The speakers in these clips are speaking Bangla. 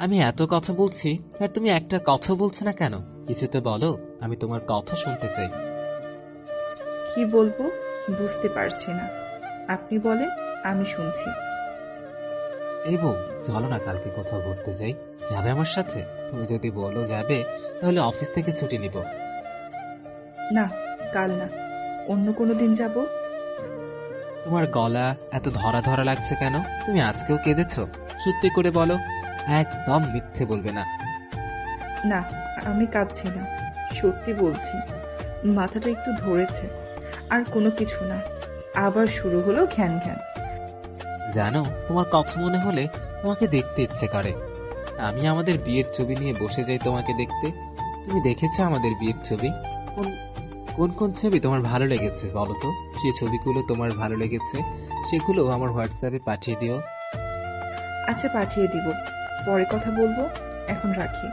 আমি এত কথা বলছি আর তুমি একটা কথা বলছো না কেন? কিছু তো বলো, আমি তোমার কথা শুনতে চাই। কি বলবো বুঝতে পারছি না। আপনি বলেন, আমি শুনছি। এই বউ, চলো না কালকে কোথাও ঘুরতে যাই। যাবে আমার সাথে? তুমি যদি বলো যাবে, তাহলে অফিস থেকে ছুটি নিব। না, কাল না, অন্য কোনো দিন যাব। তোমার গলা এত ধরা ধরা লাগছে কেন? তুমি আজকেও কেঁদেছো? সত্যি করে বলো, একদম মিথ্যে বলবে না। না, আমি কাঁদছি না, সত্যি বলছি। মাথাটা একটু ধরেছে, আর কোনো কিছু না। আবার শুরু হলো ঘ্যান ঘ্যান। জানো, তোমার কথা মনে হলে তোমাকে দেখতে ইচ্ছে করে। আমি আমাদের বিয়ের ছবি নিয়ে বসে যাই তোমাকে দেখতে। তুমি দেখেছো আমাদের বিয়ের ছবি? কোন কোন কোন ছবি তোমার ভালো লেগেছে বলো তো? যে ছবিগুলো তোমার ভালো লেগেছে সেগুলো আমার হোয়াটসঅ্যাপে পাঠিয়ে দিও। আচ্ছা, পাঠিয়ে দিব। পরে কথা বলবো, এখন রাখি।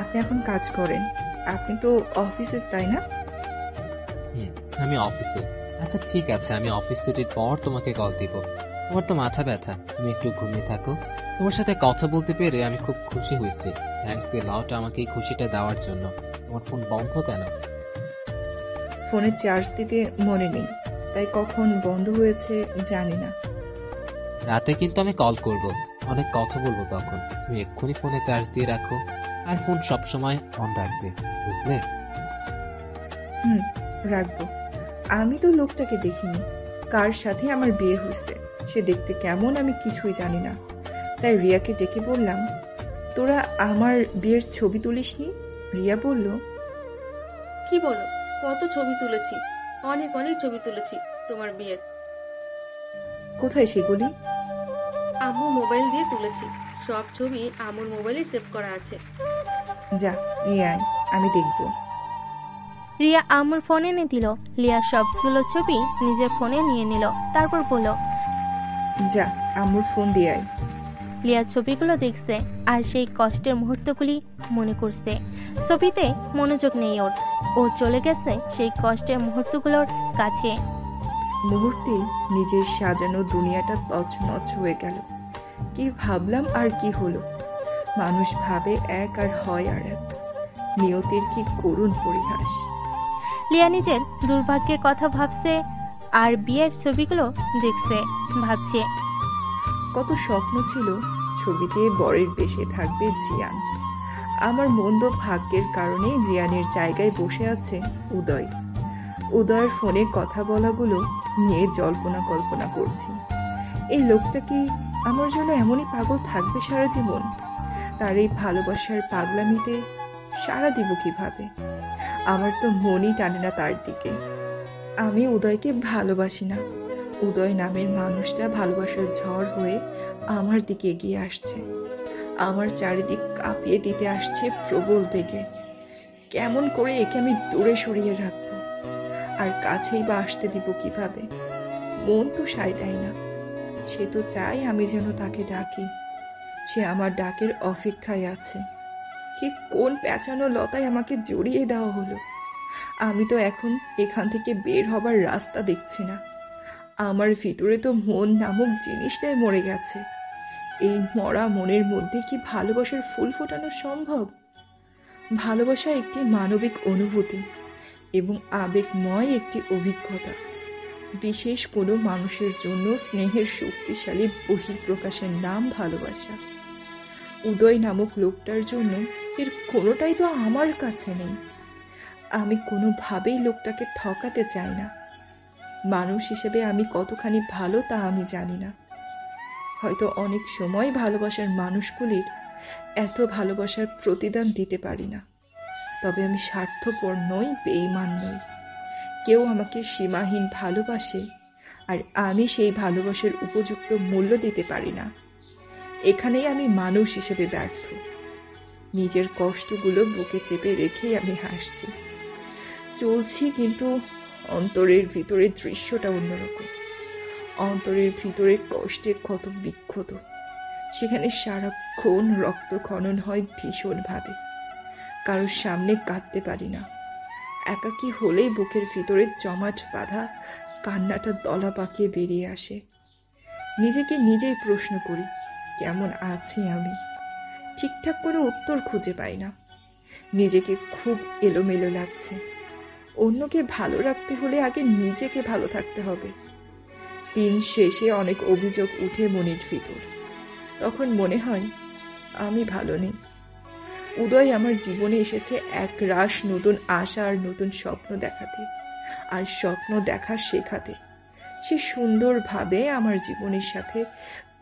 আপনি এখন কাজ করেন। আপনি তো অফিসে, তাই না? হুম, আমি অফিসে। আচ্ছা ঠিক আছে, আমি অফিস ছুটির পর তোমাকে কল দিব। তোমার তো মাথা ব্যথা, তুমি একটু ঘুমিয়ে থাকো। তোমার সাথে কথা বলতে পেরে আমি খুব খুশি হয়েছি। থ্যাঙ্কস এ লট আমাকে এই খুশিটা দেওয়ার জন্য। তোমার ফোন বন্ধ কেন? ফোনে চার্জ দিতে মনে নেই, তাই কখন বন্ধ হয়েছে জানি না। রাতে কিন্তু আমি কল করব, অনেক কথা বলবো তখন। তুমি এক্ষুনি ফোনে চার্জ দিয়ে রাখো, আর ফোন সবসময় অন রাখবে, বুঝলে? হুম, রাখবো। আমি তো লোকটাকে দেখিনি, কার সাথে আমার বিয়ে হয়েছে, সে দেখতে কেমন আমি কিছুই জানি না। তাই রিয়াকে ডেকে বললাম, তোরা আমার বিয়ের ছবি তুলিসনি? রিয়া বলল, কি বলো? কত ছবি তুলেছি, অনেক অনেক ছবি তুলেছি তোমার বিয়ের। কোথায় সেগুলি? আম্মু মোবাইল দিয়ে তুলেছি, সব ছবি আম্মুর মোবাইলে সেভ করা আছে। যা, নিয়ে আয়, আমি দেখব। রিয়া আম্মুর ফোন এনে দিল। লিয়া সবগুলো ছবি নিজের ফোনে নিয়ে নিল, তারপর বলল, যা, আম্মুর ফোন দিয়ে আয়। লিয়া ছবিগুলো দেখছে আর সেই কষ্টের মুহূর্তগুলি মনে করছে। ছবিতে মনোযোগ নেই ওর, ও চলে গেছে সেই কষ্টের মুহূর্তগুলোর কাছে। মুহূর্তেই নিজের সাজানো দুনিয়াটা তছনছ হয়ে গেল। কি ভাবলাম আর কি হলো? মানুষ ভাবে এক আর হয় আর এক। নিয়তির কি করুণ পরিহাস। লিয়া নিজের দুর্ভাগ্যের কথা ভাবছে আর বিয়ের ছবিগুলো দেখছে, ভাবছে কত স্বপ্ন ছিল ছবিতে বরের বেশে থাকবে জিয়ান। আমার মন্দ ভাগ্যের কারণে জিয়ানের জায়গায় বসে আছে উদয়। উদয়ের ফোনে কথা বলাগুলো নিয়ে জল্পনা কল্পনা করছি। এই লোকটা কি আমার জন্য এমনই পাগল থাকবে সারা জীবন? তার এই ভালোবাসার পাগলামিতে সাড়া দিব কিভাবে? আমার তো মনই টানে না তার দিকে। আমি উদয়কে ভালোবাসি না। উদয় নামের মানুষটা ভালোবাসার ঝড় হয়ে আমার দিকে এগিয়ে আসছে। আমার চারিদিক কাঁপিয়ে দিতে আসছে প্রবল বেগে। কেমন করে একে আমি দূরে সরিয়ে রাখবো? আর কাছেই বা আসতে দিব কিভাবে? মন তো সায় দেয় না। সে তো চায় আমি যেন তাকে ডাকি। সে আমার ডাকের অপেক্ষায় আছে। সে কোন পেঁচানো লতায় আমাকে জড়িয়ে দেওয়া হলো? আমি তো এখন এখান থেকে বের হবার রাস্তা দেখছি না। আমার ভিতরে তো মন নামক জিনিসটাই মরে গেছে। এই মরা মনের মধ্যে কি ভালোবাসার ফুল ফোটানো সম্ভব? ভালোবাসা একটি মানবিক অনুভূতি এবং আবেগময় একটি অভিজ্ঞতা। বিশেষ কোনো মানুষের জন্য স্নেহের শক্তিশালী বহিঃপ্রকাশের নাম ভালোবাসা। উদয় নামক লোকটার জন্য এর কোনোটাই তো আমার কাছে নেই। আমি কোনোভাবেই লোকটাকে ঠকাতে চাই না। মানুষ হিসেবে আমি কতখানি ভালো তা আমি জানি না। হয়তো অনেক সময় ভালোবাসার মানুষগুলির এত ভালোবাসার প্রতিদান দিতে পারি না। তবে আমি স্বার্থপর নই, বেঈমান নই। কেউ আমাকে সীমাহীন ভালোবাসে আর আমি সেই ভালোবাসার উপযুক্ত মূল্য দিতে পারি না। এখানেই আমি মানুষ হিসেবে ব্যর্থ। নিজের কষ্টগুলো বুকে চেপে রেখেই আমি হাসছি, চলছি, কিন্তু অন্তরের ভিতরে দৃশ্যটা অন্যরকম। অন্তরের ভিতরে কষ্টে ক্ষত বিক্ষত। সেখানে সারাক্ষণ রক্তক্ষরণ হয় ভীষণভাবে। কারোর সামনে কাঁদতে পারি না। একাকী হলেই বুকের ভিতরে জমাট বাঁধা কান্নাটা দলা পাকিয়ে বেরিয়ে আসে। নিজেকে নিজেই প্রশ্ন করি, কেমন আছি আমি? ঠিকঠাক কোনো উত্তর খুঁজে পাই না। নিজেকে খুব এলোমেলো লাগছে। অন্যকে ভালো রাখতে হলে আগে নিজেকে ভালো থাকতে হবে। দিন শেষে অনেক অভিযোগ উঠে মনের ভিতর। তখন মনে হয় আমি ভালো নেই। উদয় আমার জীবনে এসেছে এক রাশ নতুন আশা আর নতুন স্বপ্ন দেখাতে, আর স্বপ্ন দেখা শেখাতে। সে সুন্দরভাবে আমার জীবনের সাথে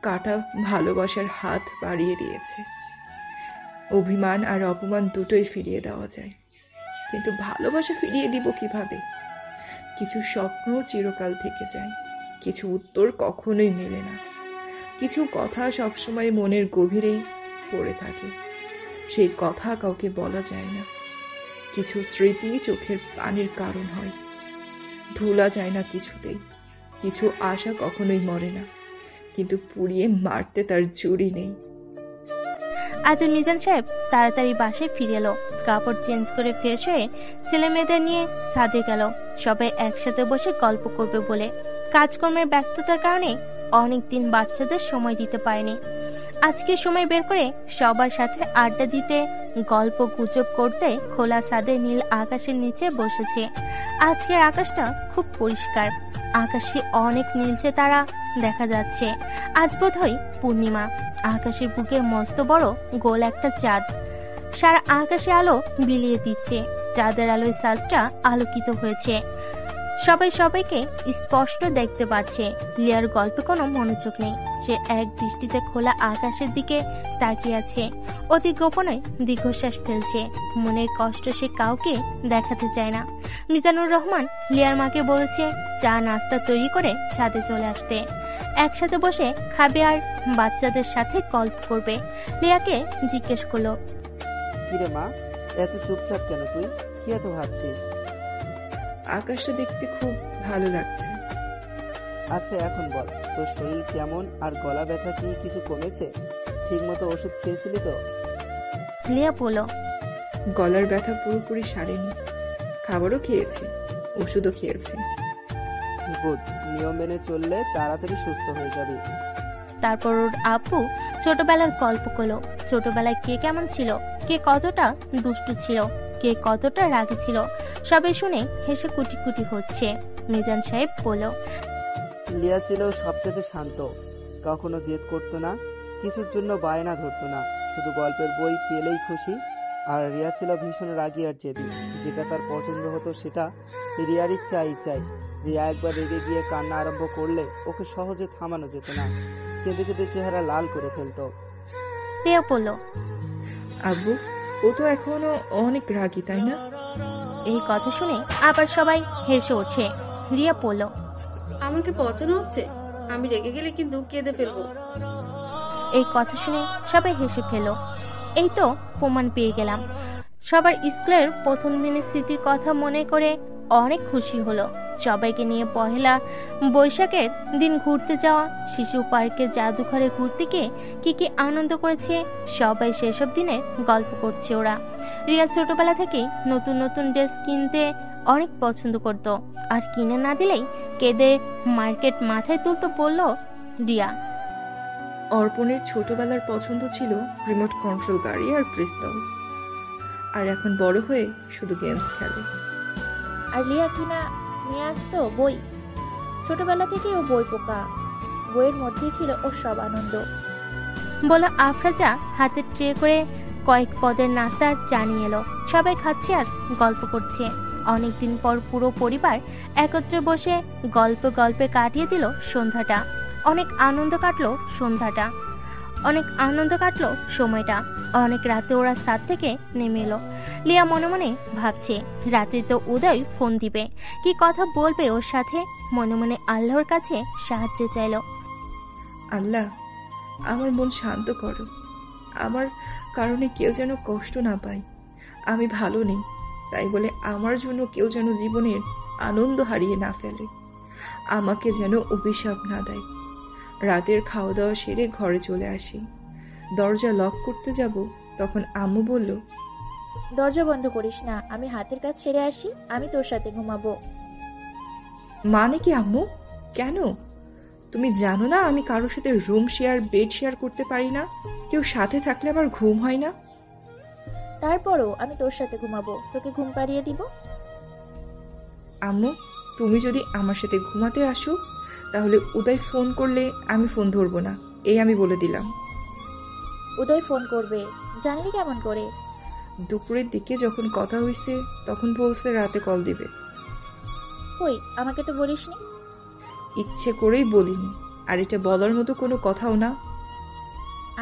কাটা ভালোবাসার হাত বাড়িয়ে দিয়েছে। অভিমান আর অপমান দুটোই ফিরিয়ে দেওয়া যায়, কিন্তু ভালোবাসা ফিরিয়ে দিব কিভাবে? কিছু স্বপ্ন চিরকাল থেকে যায়, কিছু উত্তর কখনোই মেলে না, কিছু কথা সবসময় মনের গভীরেই পড়ে থাকে, সেই কথা কাউকে বলা যায় না। কিছু স্মৃতি চোখের পানির কারণ হয়, ভোলা যায় না কিছুতেই। কিছু আশা কখনোই মরে না, কিন্তু পুড়িয়ে মারতে তার জুড়ি নেই। আজ মিজান সাহেব তাড়াতাড়ি বাসায় ফিরে এলো। কাপড় চেঞ্জ করে ফ্রেশ হয়ে ছেলে মেয়েদের নিয়ে ছাদে গেল, সবাই একসাথে বসে গল্প করবে বলে। কাজকর্মের ব্যস্ততার কারণে অনেকদিন বাচ্চাদের সময় দিতে পারেনি। আজকে সময় বের করে সবার সাথে আড্ডা দিতে, গল্প গুজব করতে খোলা ছাদে নীল আকাশের নিচে বসেছে। আজকের আকাশটা খুব পরিষ্কার, আকাশে অনেক নীলচে তারা দেখা যাচ্ছে। আজ বোধহয় পূর্ণিমা। আকাশের বুকে মস্ত বড় গোল একটা চাঁদ সারা আকাশে আলো বিলিয়ে দিচ্ছে। চাঁদের আলোয় চাঁদটা আলোকিত হয়েছে, সবাই সবাইকে স্পষ্ট দেখতে পাচ্ছে। লিয়ার গল্পে কোনো মনোযোগ নেই, সে এক দৃষ্টিতে খোলা আকাশের দিকে তাকিয়ে আছে। অতি গোপনে দীর্ঘশ্বাস ফেলছে। মনের কষ্ট সে কাউকে দেখাতে চায় না। মিজানুর রহমান লিয়ার মাকে বলেছে চা নাস্তা তৈরি করে ছাদে চলে আসতে, একসাথে বসে খাবে আর বাচ্চাদের সাথে গল্প করবে। লিয়াকে জিজ্ঞেস করলো, কিরে মা, এত চুপচাপ কেন? তুই কি এত ভাবছিস? আকাশটা দেখতে খুব ভালো লাগছে। আচ্ছা এখন বল, তোর শরীর কেমন আর গলা ব্যথা কি কিছু কমেছে? ঠিক মতো ওষুধ খেয়েছিলি তো? লিয়া বলল, গলার ব্যথা পুরোপুরি সারেনি, খাবারও খেয়েছি, ওষুধও খেয়েছি। গুড, নিয়ম মেনে চললে তাড়াতাড়ি সুস্থ হয়ে যাবি। তারপর ওর আব্বু ছোটবেলার গল্প করলো। ছোটবেলায় কে কেমন ছিল, কে কতটা দুষ্টু ছিল, কে কতটা রাগী ছিল, সবাই শুনে হেসে কুটি কুটি হচ্ছে। মিজান সাহেব বলল, লিয়া ছিল সব থেকে শান্ত, কখনো জেদ করতো না, কিছুর জন্য বায়না ধরতো না, শুধু গল্পের বই পেলেই খুশি। আর রিয়া ছিল ভীষণ রাগী আর জেদি, যেটা তার পছন্দ হতো সেটা রিয়ারই চাই। রিয়া একবার রেগে গিয়ে কান্না আরম্ভ করলে ওকে সহজে থামানো যেত না, কেঁদে কেঁদে চেহারা লাল করে ফেলতো। রিয়া বলল, আব্বু, ও তো এখনো অনেক রাগী, তাই না? এই কথা শুনে আবার সবাই হেসে ওঠে। রিয়া বলল, আমাকে পছন্দ হচ্ছে, আমি রেগে গেলে কিন্তু কেঁদে ফেলবো। এই কথা শুনে সবাই হেসে ফেল। এই তো প্রমাণ পেয়ে গেলাম। সবার স্কুলের প্রথম দিনের স্মৃতির কথা মনে করে অনেক খুশি হলো। সবাইকে নিয়ে পহেলা বৈশাখের দিন ঘুরতে যাওয়া, শিশু পার্কে, জাদুঘরে ঘুরতে গিয়ে কি কি আনন্দ করেছে, সবাই সেসব দিনে গল্প করছে ওরা। রিয়া ছোটবেলা থেকেই নতুন নতুন ড্রেস কিনতে অনেক পছন্দ করত, আর কিনে না দিলেই কেঁদে মার্কেট মাথায় তুলতো বলল রিয়া। অর্পণের ছোটবেলার পছন্দ ছিল রিমোট কন্ট্রোল গাড়ি আর পিস্তল, আর এখন বড় হয়ে শুধু গেমস খেলে। আর লিয়া কিনা নিয়ে আসতো বই। ছোটবেলা থেকেই ও বই পোকা, বইয়ের মধ্যেই ছিল ওর সব আনন্দ। বলো আফরাজা হাতে ট্রে করে কয়েক পদের নাস্তা আর চা নিয়ে এলো। সবাই খাচ্ছে আর গল্প করছে। অনেকদিন পর পুরো পরিবার একত্রে বসে গল্পে কাটিয়ে দিল সন্ধ্যাটা। অনেক আনন্দ কাটলো সময়টা। অনেক রাতে ওরা ছাদ থেকে নেমে এলো। লিয়া মনে মনে ভাবছে রাতে তো উদয় ফোন দিবে, কি কথা বলবে ওর সাথে। মনে মনে আল্লাহর কাছে সাহায্য চাইল। আল্লাহ, আমার মন শান্ত করো, আমার কারণে কেউ যেন কষ্ট না পায়। আমি ভালো নেই, তাই বলে আমার জন্য কেউ যেন জীবনের আনন্দ হারিয়ে না ফেলে, আমাকে যেন অভিশাপ না দেয়। রাতের খাওয়া দাওয়া সেরে ঘরে চলে আসি। দরজা লক করতে যাব, তখন আম্মু বলল, দরজা বন্ধ করিস না, আমি হাতের কাজ ছেড়ে আসি, আমি তোর সাথে ঘুমাবো। মানে কি আম্মু? কেন? তুমি জানো না আমি কারোর সাথে রুম শেয়ার, বেড শেয়ার করতে পারি না? কেউ সাথে থাকলে আমার ঘুম হয় না। তারপরও আমি তোর সাথে ঘুমাবো, তোকে ঘুম পাড়িয়ে দিব। আম্মু, তুমি যদি আমার সাথে ঘুমাতে আসো তাহলে উদয় ফোন করলে আমি ফোন ধরবো না, এই আমি বলে দিলাম। উদয় ফোন করবে, জানলি কেমন করে? দুপুরের দিকে যখন কথা হয়েছে তখন বলছে রাতে কল দিবে। কই, আমাকে তো বলিসনি। ইচ্ছে করেই বলিনি, আর এটা বলার মতো কোনো কথাও না।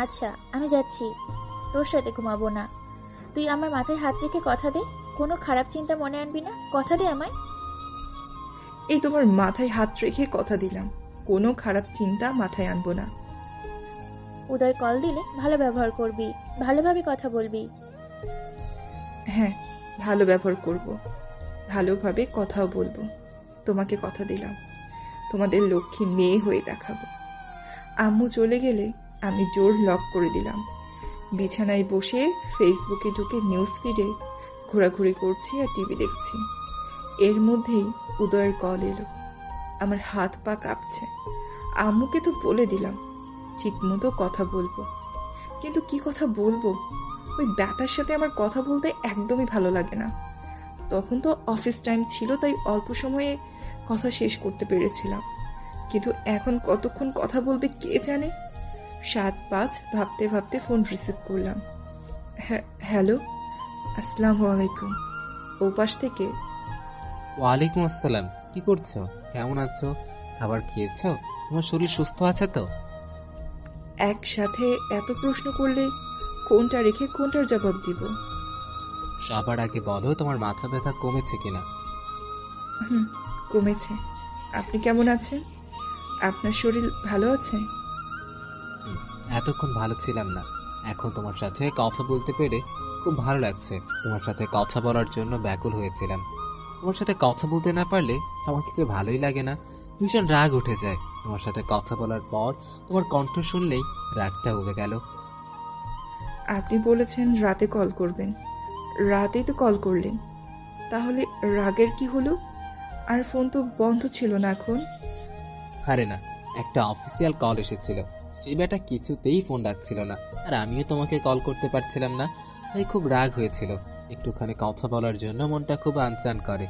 আচ্ছা, আমি যাচ্ছি, তোর সাথে ঘুমাবো না। তুই আমার মাথায় হাত রেখে কথা দে, কোনো খারাপ চিন্তা মনে আনবি না, কথা দে আমায়। এই তোমার মাথায় হাত রেখে কথা দিলাম, কোনো খারাপ চিন্তা মাথায় আনবো না। উদয় কল দিলে ভালো ব্যবহার করবি, ভালোভাবে কথা বলবি। হ্যাঁ, ভালো ব্যবহার করব, ভালোভাবে কথাও বলবো। তোমাকে কথা দিলাম, তোমাদের লক্ষ্মী মেয়ে হয়ে দেখাবো। আম্মু চলে গেলে আমি জোর লক করে দিলাম। বিছানায় বসে ফেসবুকে ঢুকে নিউজ ফিডে ঘোরাঘুরি করছি আর টিভি দেখছি। এর মধ্যেই উদয়ের কল এলো। আমার হাত পা কাঁপছে। আম্মুকে তো বলে দিলাম ঠিক মতো কথা বলবো, কিন্তু কি কথা বলবো? ওই ব্যাটার সাথে আমার কথা বলতে একদমই ভালো লাগে না। তখন তো অফিস টাইম ছিল, তাই অল্প সময়ে কথা শেষ করতে পেরেছিলাম, কিন্তু এখন কতক্ষণ কথা বলবে কে জানে। 7-5 ভাবতে ভাবতে ফোন রিসিভ করলাম। হ্যালো, আসসালামু আলাইকুম। ওপাশ থেকে ওয়ালাইকুম আসসালাম। কি করছো? কেমন আছো? খাবার খেয়েছো? তোমার শরীর সুস্থ আছে তো? একসাথে এত প্রশ্ন করলে কোনটা রেখে কোনটার জবাব দিব? সবার আগে বলো তোমার মাথা ব্যথা কমেছে কিনা? কমেছে। আপনি কেমন আছেন? আপনার শরীর ভালো আছে? এতক্ষণ ভালো ছিলাম না, এখন তোমার সাথে কথা বলতে পেরে খুব ভালো লাগছে। তোমার সাথে কথা বলার জন্য ব্যাকুল হয়েছিলাম। তোমার সাথে কথা বলতে না পারলে আমার কিছু ভালোই লাগে না, ভীষণ রাগ উঠে যায়। তোমার সাথে কথা বলার পর তোমার কণ্ঠ শুনলেই রাগটা উবে গেল। আপনি বলেছেন রাতে কল করবেন, রাতেই তো কল করলেন, তাহলে রাগের কি হলো? আর ফোন তো বন্ধ ছিল না এখন। আরে না, একটা অফিসিয়াল কল এসেছিল, সেই ব্যাটা কিছুতেই ফোন ডাকছিল না, আর আমিও তোমাকে কল করতে পারছিলাম না, তাই খুব রাগ হয়েছিল। একটুখানি কথা বলার জন্য মনটা খুব আনচান করে।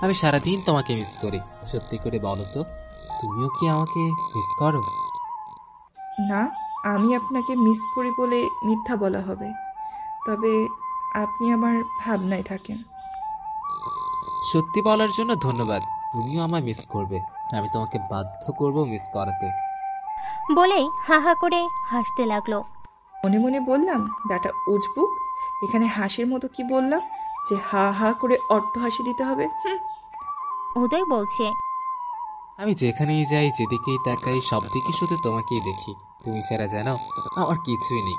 আমি সারাদিন তোমাকে মিস করি। সত্যি করে বলো তো, তুমিও কি আমাকে মিস করো? না, আমি আপনাকে মিস করি বলে মিথ্যা বলা হবে, তবে আপনি আমার ভাবনায় থাকেন। সত্যি বলার জন্য ধন্যবাদ। তুমিও আমায় মিস করবে, আমি তোমাকে বাধ্য করব মিস করাতে। বলেই হা হা করে হাসতে লাগলো। মনে মনে বললাম, ব্যাটা উজবুক, এখানে হাসির মতো কি বললাম যে হা হা করে অট্ট হাসি দিতে হবে? উদয় বলছে, আমি যেখানেই যাই, যেদিকেই তাকাই, সব দিকে শুধু তোমাকেই দেখি। তুমি ছাড়া জানো আমার কিছুই নেই।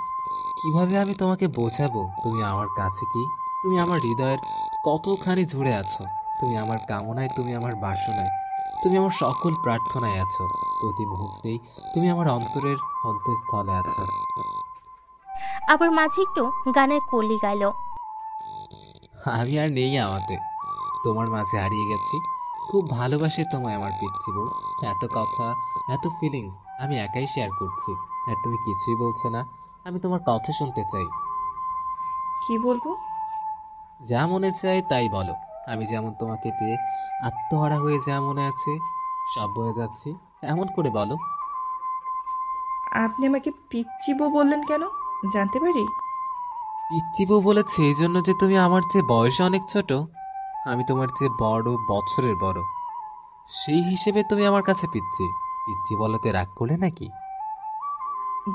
কিভাবে আমি তোমাকে বোঝাবো তুমি আমার কাছে কি? তুমি আমার হৃদয়ের কতখানি জুড়ে আছো। তুমি আমার কামনায়, তুমি আমার বাসনায়, তুমি আমার সকল প্রার্থনায় আছো। প্রতি মুহূর্তেই তুমি আমার অন্তরের অন্তঃস্থলে আছো। আবার মাঝে একটু গানের কলি গাইল। আমি আর নেই আমাতে, তোমার মাঝে হারিয়ে গেছি। খুব ভালোবাসি তোমায় আমার পিচ্ছি বউ। এত কথা, এত ফিলিংস আমি একাই শেয়ার করছি, আর তুমি কিছুই বলছো না। আমি তোমার কথা শুনতে চাই। কি বলবো? যা মনে চায় তাই বলো। আমি যেমন তোমাকে পেয়ে আত্মহারা হয়ে যা মনে আছে সব বয়ে যাচ্ছি, এমন করে বলো। আপনি আমাকে পিচ্চি বউ বললেন কেন, জানতে পারি? পিচ্ছি বউ বলেছে এই জন্য যে তুমি আমার চেয়ে বয়সে অনেক ছোট। আমি তোমার চেয়ে বড়, বছরের বড়। সেই হিসেবে তুমি আমার কাছে পিচ্ছি। পিচ্ছি বলতে রাগ করলে নাকি?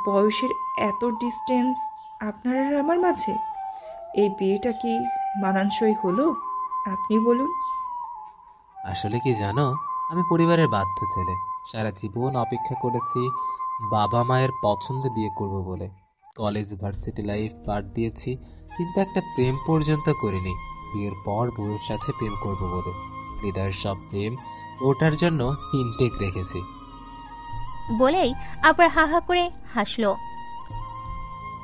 বয়সের এত ডিস্টেন্স আপনার আর আমার মাঝে, এই বিয়েটা কি মানানসই হলো? আপনি বলুন। আসলে কি জানো, আমি পরিবারের বাধ্য ছেলে। সারা জীবন অপেক্ষা করেছি বাবা মায়ের পছন্দে বিয়ে করব বলে। কলেজ, ভার্সিটি লাইফ পার দিয়েছি, কিন্তু একটা প্রেম পর্যন্ত করিনি। বিয়ের পর বউয়ের সাথে প্রেম করব বলে হৃদয়ের সব প্রেম ওটার জন্য ইনটেক রেখেছি। বলেই আবার হা হা করে হাসলো।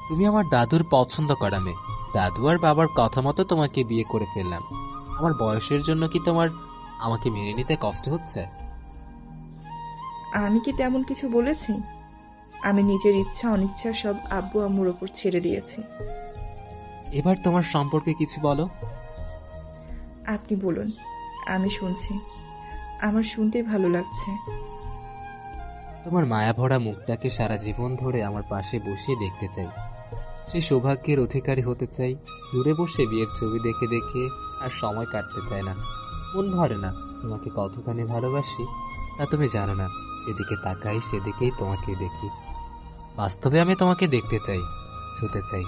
তুমি আমার দাদুর পছন্দ করা মেয়ে। দাদু আর বাবার কথা মতো তোমাকে বিয়ে করে ফেললাম। আমার বয়সের জন্য কি তোমার আমাকে মেনে নিতে কষ্ট হচ্ছে? আমি কি তেমন কিছু বলেছি? আমি নিজের ইচ্ছা অনিচ্ছা সব আব্বু আম্মুর ওপর ছেড়ে দিয়েছি। এবার তোমার সম্পর্কে কিছু বলো। আপনি বলুন, আমি শুনছি। আমার শুনতে ভালো লাগছে। তোমার মায়াভরা মুখটাকে সারা জীবন ধরে আমার পাশে বসিয়ে দেখতে চাই। সে সৌভাগ্যের অধিকারী হতে চাই। দূরে বসে বিয়ের ছবি দেখে দেখে আর সময় কাটতে চায় না। মন ভরে না। তোমাকে কতখানি ভালোবাসি তা তুমি জানো না। এদিকে তাকাই সেদিকেই তোমাকে দেখি। বাস্তবে আমি তোমাকে দেখতে চাই, ছুতে চাই,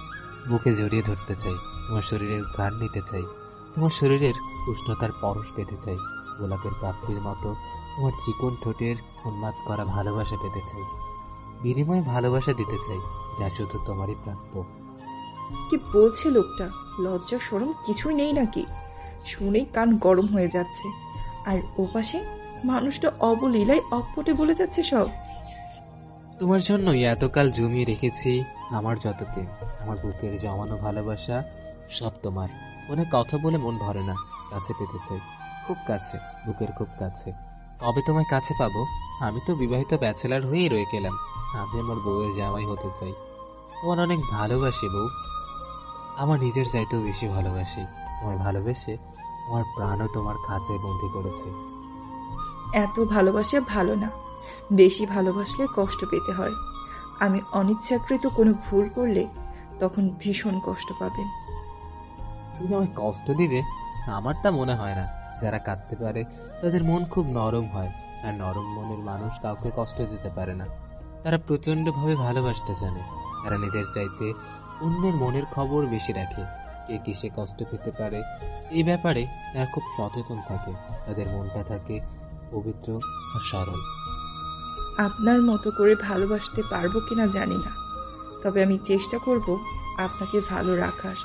বুকে জড়িয়ে ধরতে চাই, তোমার শরীরের ঘ্রাণ নিতে চাই, তোমার শরীরের উষ্ণতার পরশ পেতে চাই, গোলাপের পাপড়ির মতো তোমার চিকন ঠোঁটের উন্মাদ করা ভালোবাসা পেতে চাই, বিনিময়ে ভালোবাসা দিতে চাই যা শুধু তোমারই প্রাপ্য। কি বলছে লোকটা? লজ্জা শরম কিছুই নেই নাকি? শুনেই কান গরম হয়ে যাচ্ছে। আর ওপাশে মানুষটা অবলীলায় অকপটে বলে যাচ্ছে সব। তোমার জন্যই এতকাল জমিয়ে রেখেছি আমার যতকে। আমার বুকের জমানো ভালোবাসা সব তোমার। মনে কথা বলে মন ভরে না। কাছে পেতে চাই, খুব কাছে, বুকের খুব কাছে। কবে তোমায় কাছে পাবো? আমি তো বিবাহিত ব্যাচেলার হয়েই রয়ে গেলাম। আমি আমার বউয়ের জামাই হতে চাই। তোমার অনেক ভালোবাসি বউ, আমার নিজের চাইতেও বেশি ভালোবাসি। তোমায় ভালোবেসে আমার প্রাণও তোমার কাছে বন্দি করেছে। এত ভালোবাসা ভালো না। বেশি ভালোবাসলে কষ্ট পেতে হয়। আমি অনিচ্ছাকৃত কোনো ভুল করলে তখন ভীষণ কষ্ট পাবেন। তুমি আমায় কষ্ট দিবে? আমার তা মনে হয় না। যারা কাঁদতে পারে তাদের মন খুব নরম হয়, আর নরম মনের মানুষ কাউকে কষ্ট দিতে পারে না। তারা প্রচন্ডভাবে ভালোবাসতে জানে। তারা নিজের চাইতে অন্যের মনের খবর বেশি রাখে। কে কিসে কষ্ট পেতে পারে এই ব্যাপারে তারা খুব সচেতন থাকে। তাদের মনটা থাকে পবিত্র আর সরল। আপনার মতো করে ভালোবাসতে পারবো কিনা জানি না, তবে আমি চেষ্টা করব আপনাকে ভালো রাখার।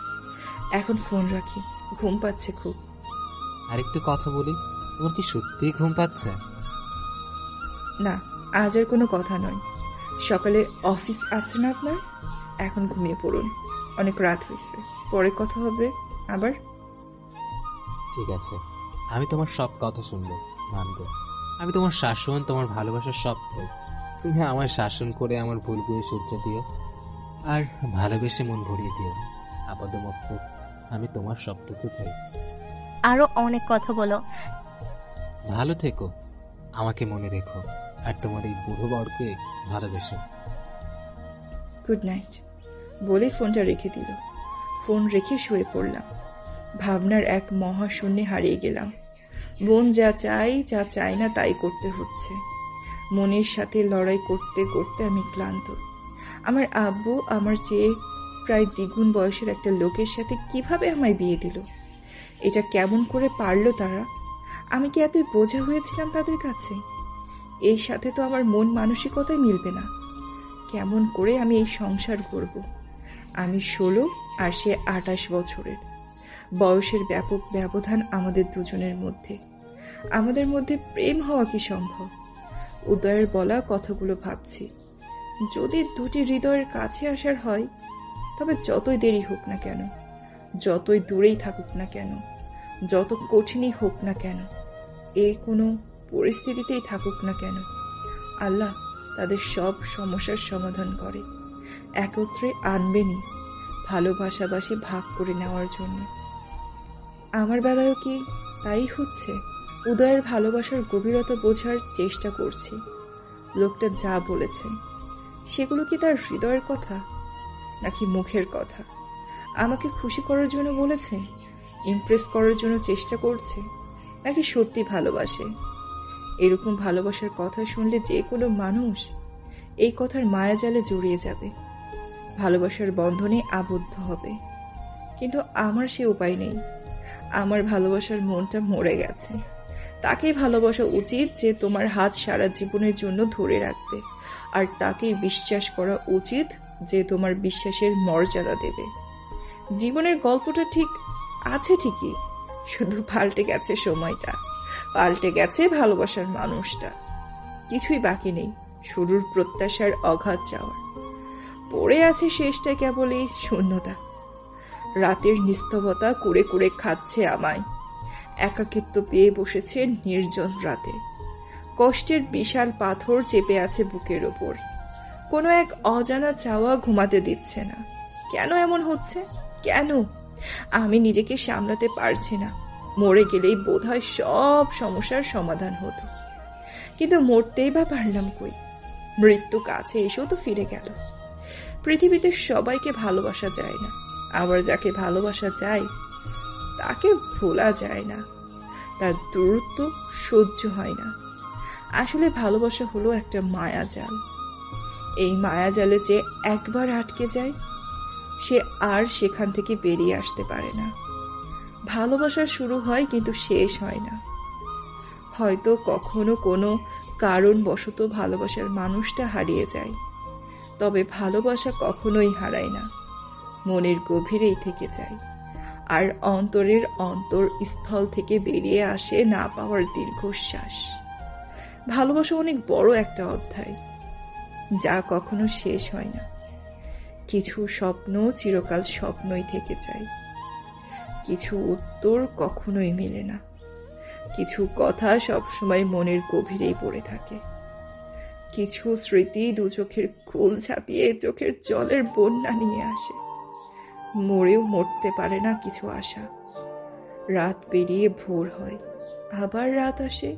এখন ফোন রাখি, ঘুম পাচ্ছে খুব। আরেকটু কথা বলি, তোমার কি সত্যিই ঘুম পাচ্ছে? না, আজ আর কোনো কথা নয়। সকালে অফিস আসছে না আপনার? এখন ঘুমিয়ে পড়ুন, অনেক রাত হয়েছে। পরে কথা হবে আবার। ঠিক আছে, আমি তোমার সব কথা শুনবো, মানবো। আমি তোমার শাসন, তোমার ভালোবাসার সব চাই। তুমি আমায় শাসন করে আমার ভুলগুলো সহ্য দিও, আর ভালোবেসে মন ভরিয়ে দিও। আপাতমস্তক আমি তোমার সবটুকু চাই। আরো অনেক কথা বলো। ভালো থেকো, আমাকে মনে রেখো, আর তোমার এই বুড়ো বরকে ভালোবেসো। গুড নাইট বলে ফোনটা রেখে দিল। ফোন রেখে শুয়ে পড়লাম। ভাবনার এক মহাশূন্যে হারিয়ে গেলাম। মন যা চাই না তাই করতে হচ্ছে। মনের সাথে লড়াই করতে করতে আমি ক্লান্ত। আমার আব্বু আমার চেয়ে প্রায় দ্বিগুণ বয়সের একটা লোকের সাথে কিভাবে আমায় বিয়ে দিল? এটা কেমন করে পারলো তারা? আমি কি এতই বোঝা হয়েছিলাম তাদের কাছে? এর সাথে তো আমার মন মানসিকতাই মিলবে না। কেমন করে আমি এই সংসার করব? আমি 16 আর সে 28 বছরের। বয়সের ব্যাপক ব্যবধান আমাদের দুজনের মধ্যে। আমাদের মধ্যে প্রেম হওয়া কি সম্ভব? উদয়ের বলা কথাগুলো ভাবছি। যদি দুটি হৃদয়ের কাছে আসার হয়, তবে যতই দেরি হোক না কেন, যতই দূরেই থাকুক না কেন, যত কঠিনই হোক না কেন, কোনো পরিস্থিতিতেই থাকুক না কেন, আল্লাহ তাদের সব সমস্যার সমাধান করে। একত্রে আনবেনি ভালোবাসাবাসি ভাগ করে নেওয়ার জন্য। আমার বেলায়ও কি তাই হচ্ছে? উদয়ের ভালোবাসার গভীরতা বোঝার চেষ্টা করছি। লোকটা যা বলেছে সেগুলো কি তার হৃদয়ের কথা নাকি মুখের কথা? আমাকে খুশি করার জন্য বলেছে, ইমপ্রেস করার জন্য চেষ্টা করছে, নাকি সত্যি ভালোবাসে? এরকম ভালোবাসার কথা শুনলে যে কোনো মানুষ এই কথার মায়াজালে জড়িয়ে যাবে, ভালোবাসার বন্ধনে আবদ্ধ হবে। কিন্তু আমার সে উপায় নেই। আমার ভালোবাসার মনটা মরে গেছে। তাকেই ভালোবাসা উচিত যে তোমার হাত সারা জীবনের জন্য ধরে রাখবে, আর তাকেই বিশ্বাস করা উচিত যে তোমার বিশ্বাসের মর্যাদা দেবে। জীবনের গল্পটা ঠিক আছে ঠিকই, শুধু পাল্টে গেছে সময়টা, পাল্টে গেছে ভালোবাসার মানুষটা। কিছুই বাকি নেই শুরুর প্রত্যাশার অগাধ যাওয়ার। পড়ে আছে শেষটা কেবলই শূন্যতা। রাতের নিস্তবতা কুড়ে কুড়ে খাচ্ছে আমায়। একাকিত্ব পেয়ে বসেছে নির্জন রাতে। কষ্টের বিশাল পাথর চেপে আছে বুকের ওপর। কোনো এক অজানা চাওয়া ঘুমাতে দিচ্ছে না। কেন এমন হচ্ছে? কেন? আমি নিজেকে সামলাতে পারছি না। মরে গেলেই বোধহয় সব সমস্যার সমাধান হতো, কিন্তু মরতেই বা পারলাম কই? মৃত্যু কাছে এসেও তো ফিরে গেল। পৃথিবীতে সবাইকে ভালোবাসা যায় না, আবার যাকে ভালোবাসা যায় তাকে ভোলা যায় না, তার দূরত্ব সহ্য হয় না। আসলে ভালোবাসা হলো একটা মায়াজাল। এই মায়াজালে যে একবার আটকে যায় সে আর সেখান থেকে বেরিয়ে আসতে পারে না। ভালোবাসা শুরু হয় কিন্তু শেষ হয় না। হয়তো কখনো কোনো কারণবশত ভালোবাসার মানুষটা হারিয়ে যায়, তবে ভালোবাসা কখনোই হারায় না, মনের গভীরেই থেকে যায়। আর অন্তরের অন্তরস্থল থেকে বেরিয়ে আসে না পাওয়ার দীর্ঘশ্বাস। ভালোবাসা অনেক বড় একটা অধ্যায়, যা কখনো শেষ হয় না। কিছু স্বপ্ন চিরকাল স্বপ্নই থেকে যায়, কিছু উত্তর কখনোই মেলে না, কিছু কথা সবসময় মনের গভীরেই পড়ে থাকে, কিছু স্মৃতি দু চোখের কুল ছাপিয়ে চোখের জলের বন্যা নিয়ে আসে। মরেও মরতে পারে না কিছু আশা। রাত পেরিয়ে ভোর হয়, আবার রাত আসে।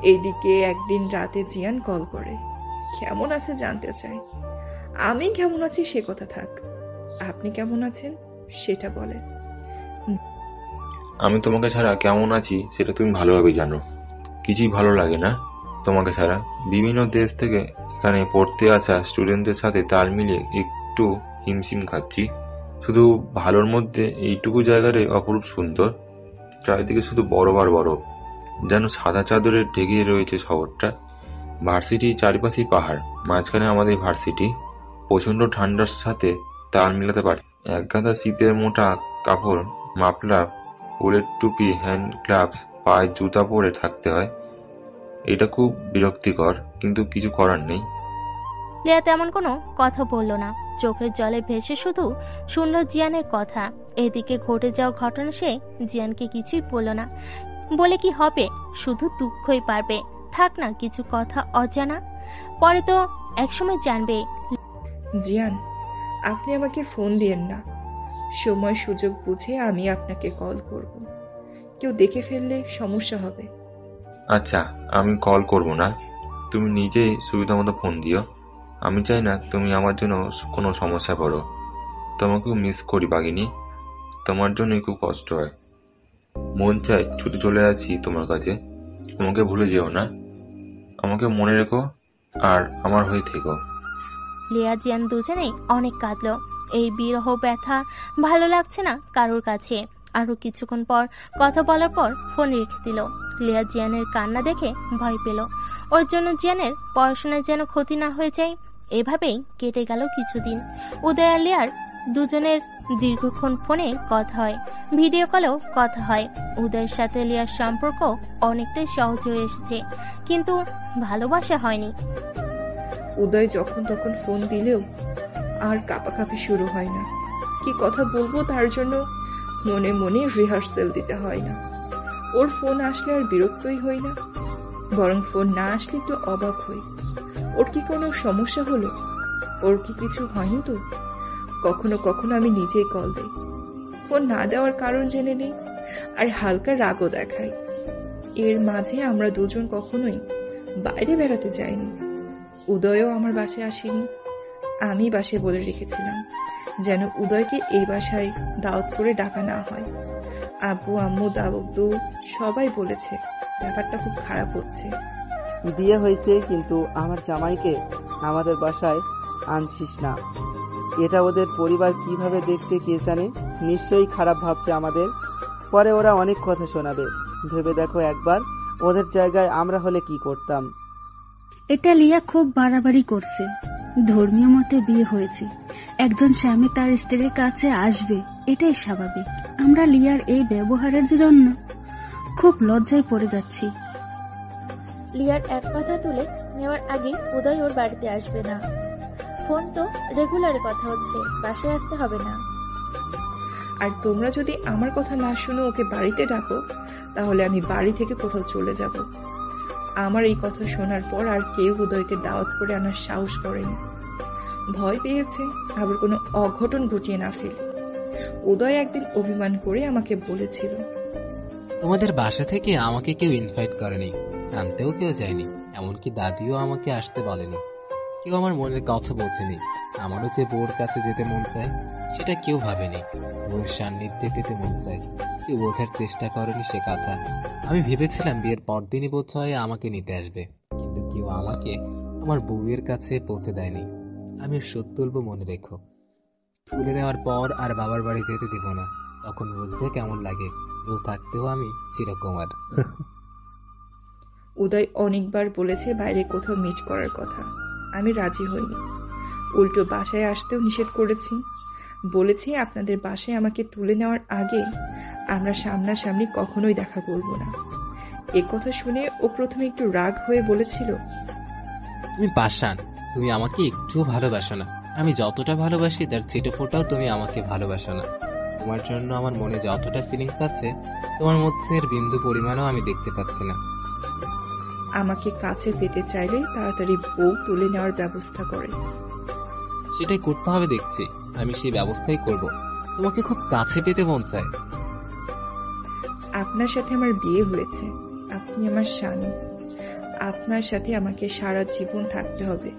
এইদিকে একদিন রাতে জিয়ান কল করে, কেমন আছে জানতে চায়। আমি কেমন আছি সে কথা থাক, আপনি কেমন আছেন সেটা বলেন। আমি তোমাকে ছাড়া কেমন আছি সেটা তুমি ভালোভাবে জানো। কিছুই ভালো লাগে না তোমাকে ছাড়া। বিভিন্ন দেশ থেকে এখানে পড়তে আসা স্টুডেন্টদের সাথে তাল মিলিয়ে একটু হিমশিম খাচ্ছি। শুধু ভালোর মধ্যে এইটুকু জায়গারে অপরূপ সুন্দর, চারিদিকে শুধু বরফ আর বরফ, যেন সাদা চাদরে ঢেকে রয়েছে শহরটা। ভার্সিটি চারিপাশেই পাহাড়, মাঝখানে আমাদের ভার্সিটি। প্রচণ্ড ঠান্ডার সাথে তাল মিলাতে পারছি। এক গাদা শীতের মোটা কাপড়, মাফলার, উলের টুপি, হ্যান্ড গ্লাভস, পায়ে জুতা পরে থাকতে হয়। এটা খুব বিরক্তিকর, কিন্তু কিছু করার নেই। লিয়া তেমন কোনো কথা বলল না, চোখের জলে ভেসে শুধু শুনল জিয়ানের কথা। এদিকে ঘটে যাওয়া ঘটনা সে জিয়ানকে কিছুই বলল না। বলে কি হবে, শুধু দুঃখই পারবে। থাক না কিছু কথা অজানা, পরে তো একসময় জানবে। জিয়ান, আপনি আমাকে ফোন দিয়েন না, সময় সুযোগ বুঝে আমি আপনাকে কল করব। কেউ দেখে ফেললে সমস্যা হবে। আচ্ছা, আমি কল করব না, তুমি নিজেই সুবিধা মতো ফোন দিও। আমি চাই না তুমি আমার জন্য কোনো সমস্যা পড়ো। তোমাকেও মিস করি বাগিনী, তোমার জন্যই খুব কষ্ট হয়। মন চায় ছুটে চলে আসি তোমার কাছে। আমাকে ভুলে যেও না, আমাকে মনে রেখো আর আমার হয়ে থেকো। লিয়া জিয়ান দুজনেই অনেক কাঁদল। এই বিরহ ব্যথা ভালো লাগছে না কারোর কাছে। আরো কিছুক্ষণ পর কথা বলার পর ফোন রেখে দিল। লিয়া জিয়ানের কান্না দেখে ভয় পেল, ওর জন্য জিয়ানের পড়াশোনায় যেন ক্ষতি না হয়ে যায়। এভাবেই কেটে গেল কিছুদিন। উদয় আর লিয়ার দুজনের দীর্ঘক্ষণ ফোনে কথা হয়, ভিডিও কলেও কথা হয়। উদয়ের সাথে লিয়ার সম্পর্ক অনেকটাই সহজ হয়ে এসেছে, কিন্তু ভালোবাসা হয়নি। উদয় যখন তখন ফোন দিলেও আর কাঁপাকাঁপি শুরু হয় না। কি কথা বলবো তার জন্য মনে মনে রিহার্সেল দিতে হয় না। ওর ফোন আসলে আর বিরক্তই হই না, বরং ফোন না আসলে একটু অবাক হই। ওর কি কোনো সমস্যা হলো? ওর কি কিছু হয়নি তো? কখনো কখনো আমি নিজেই কল দেই, ফোন না দেওয়ার কারণ জেনে নেই, আর হালকা রাগও দেখাই। এর মাঝে আমরা দুজন কখনোই বাইরে বেড়াতে যাইনি। উদয়ও আমার বাসায় আসেনি। আমি বাসায় বলে রেখেছিলাম যেন উদয়কে এই বাসায় দাওয়াত করে ডাকা না হয়। আব্বু আম্মু দাবু সবাই বলেছে ব্যাপারটা খুব খারাপ হচ্ছে। বিয়ে হয়েছে কিন্তু আমার জামাইকে আমাদের বাসায় আনছিস না, এটা ওদের পরিবার কিভাবে দেখছে কে জানে। নিশ্চয়ই খারাপ ভাবছে আমাদের। পরে ওরা অনেক কথা শোনাবে। ভেবে দেখো একবার, ওদের জায়গায় আমরা হলে কি করতাম। এটা লিয়া খুব বাড়াবাড়ি করছে। ধর্মীয় মতে বিয়ে হয়েছে, একজন স্বামী তার স্ত্রীর কাছে আসবে, এটাই স্বাভাবিক। আমরা লিয়ার এই ব্যবহারের জন্য খুব লজ্জায় পড়ে যাচ্ছি। লিয়ার এক কথা তুলে নেওয়ার আগে উদয় ওর বাড়িতে আসবে না। ফোন তো রেগুলার কথা হচ্ছে, বাসায় আসতে হবে না। আর তোমরা যদি আমার কথা না শুনে ওকে বাড়িতে ডাকো, তাহলে আমি বাড়ি থেকে কোথাও চলে যাব। আমার এই কথা শোনার পর আর কেউ উদয়কে দাওয়াত করে আনার সাহস করেনি। ভয় পেয়েছে আবার কোনো অঘটন ঘটিয়ে না ফেলে। উদয় একদিন অভিমান করে আমাকে বলেছিল, তোমাদের বাসা থেকে আমাকে কেউ ইনভাইট করেনি, আনতেও কেউ যায়নি, এমনকি দাদিও আমাকে আসতে বলেনি। কেউ আমার মনের কথা বোঝেনি। আমারও যে বউর কাছে যেতে মন চায় সেটা কেউ ভাবেনি। বউয়ের সান্নিধ্যে পেতে মন চায়, কেউ বোঝার চেষ্টা করেনি সে কথা। আমি ভেবেছিলাম বিয়ের পরদিনই বোধ হয় আমাকে নিতে আসবে, কিন্তু কেউ আমাকে আমার বউয়ের কাছে পৌঁছে দেয়নি। আমি সত্য বলবো, মনে রেখো, তুলে নেওয়ার পর আর বাবার বাড়ি যেতে দিব না, তখন বুঝবে কেমন লাগে। বউ থাকতেও আমি চিরকুমার। উদয় অনেকবার বলেছে বাইরে কোথাও মিট করার কথা, আমি রাজি হইনি। উল্টো বাসায় আসতেও নিষেধ করেছি। বলেছি আপনাদের বাসায় আমাকে তুলে নেওয়ার আগে আমরা সামনাসামনি কখনোই দেখা করব না। এ কথা শুনে ও প্রথমে একটু রাগ হয়ে বলেছিল, তুমি পাষাণ, তুমি আমাকে একটুও ভালোবাসো না। আমি যতটা ভালোবাসি তার ছিটো ফোটাও তুমি আমাকে ভালোবাসো না। তোমার জন্য আমার মনে যতটা ফিলিংস আছে তোমার মধ্যে এর বিন্দু পরিমাণও আমি দেখতে পাচ্ছি না। আমাকে কাছে পেতে চাইলে তাড়াতাড়ি বউ তুলে নেওয়ার ব্যবস্থা করে। সেটাই করতে হবে দেখছি, আমি সেই ব্যবস্থাই করব। তোমাকে খুব কাছে পেতে মন চায়। আপনার সাথে আমার বিয়ে হয়েছে, আপনি আমার স্বামী, আপনার সাথে আমাকে সারা জীবন থাকতে হবে,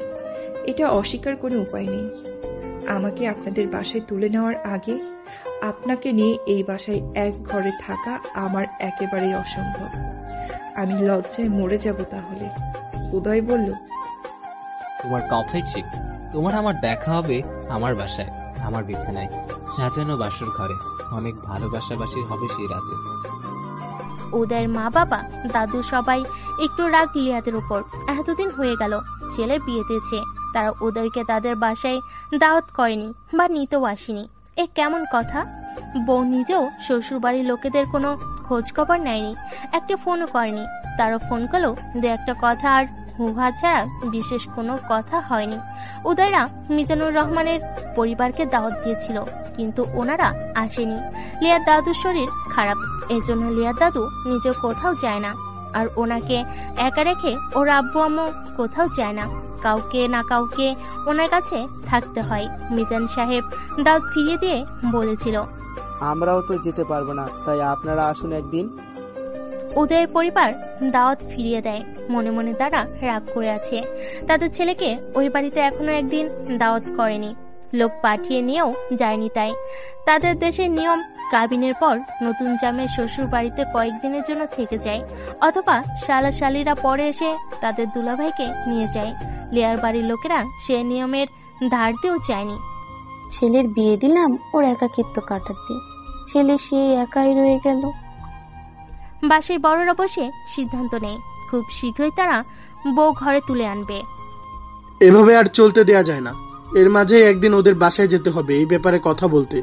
এটা অস্বীকার কোনো উপায় নেই। আমাকে আপনাদের বাসায় তুলে নেওয়ার আগে আপনাকে নিয়ে এই বাসায় এক ঘরে থাকা আমার একেবারেই অসম্ভব। আমি লজ্জায় মরে যাব তাহলে। উদয় বলল, তোমার কথাই ঠিক। তোমার আমার দেখা হবে আমার বাসায়, আমার বিছানায়, সাজানো বাসর ঘরে। অনেক ভালোবাসাবাসী হবে সেই রাতে। উদয়ের মা বাবা দাদু সবাই একটু রাগ লিয়াদের উপর। এতদিন হয়ে গেল ছেলে বিয়ে দিয়েছে, তারা উদয়কে তাদের বাসায় দাওয়াত করেনি বা নিতেও আসেনি। এ কেমন কথা? বউ নিজেও শ্বশুরবাড়ির লোকেদের কোনো খোঁজ খবর নেয়নি, একটা ফোনও করেনি। তারও ফোন করলেও দু একটা কথা আর হুহা ছাড়া বিশেষ কোনো কথা হয়নি। উদয়রা মিজানুর রহমানের পরিবারকে দাওয়াত দিয়েছিল, কিন্তু ওনারা আসেনি। লিয়ার দাদুর শরীর খারাপ, এজন্য লিয়ার দাদু নিজেও কোথাও যায় না, আর ওনাকে একা রেখে ওর আব্বু আম্মু কোথাও যায় না। কাউকে না কাউকে ওনার কাছে থাকতে হয়। মিজান সাহেব দাওয়াত ফিরিয়ে দিয়ে বলেছিল, আমরাও তো যেতে পারবো না, তাই আপনারা আসুন একদিন। উদয়ের পরিবার দাওয়াত ফিরিয়ে দেয়। মনে মনে তারা রাগ করে আছে, তাদের ছেলেকে ওই বাড়িতে এখনো একদিন দাওয়াত করেনি, লোক পাঠিয়ে নিয়েও যায়নি। তাই তাদের দেশের নিয়ম, কাবিনের পর নতুন জামাই শ্বশুর বাড়িতে কয়েকদিনের জন্য থেকে যায়, অথবা শালা শালিরা পরে এসে তাদের দুলাভাইকে নিয়ে যায়। লিয়ার বাড়ির লোকেরা সে নিয়মের ধার দিয়েও যায়নি। ছেলের বিয়ে দিলাম ওর একাকিত্ব কাটাতে, ছেলে সে একাই রয়ে গেল। বাসের বড়রা বসে সিদ্ধান্ত নেয় খুব শীঘ্রই তারা বউ ঘরে তুলে আনবে। এভাবে আর চলতে দেয়া যায় না, এর মাঝে একদিন ওদের বাসায় যেতে হবে এই ব্যাপারে কথা বলতে।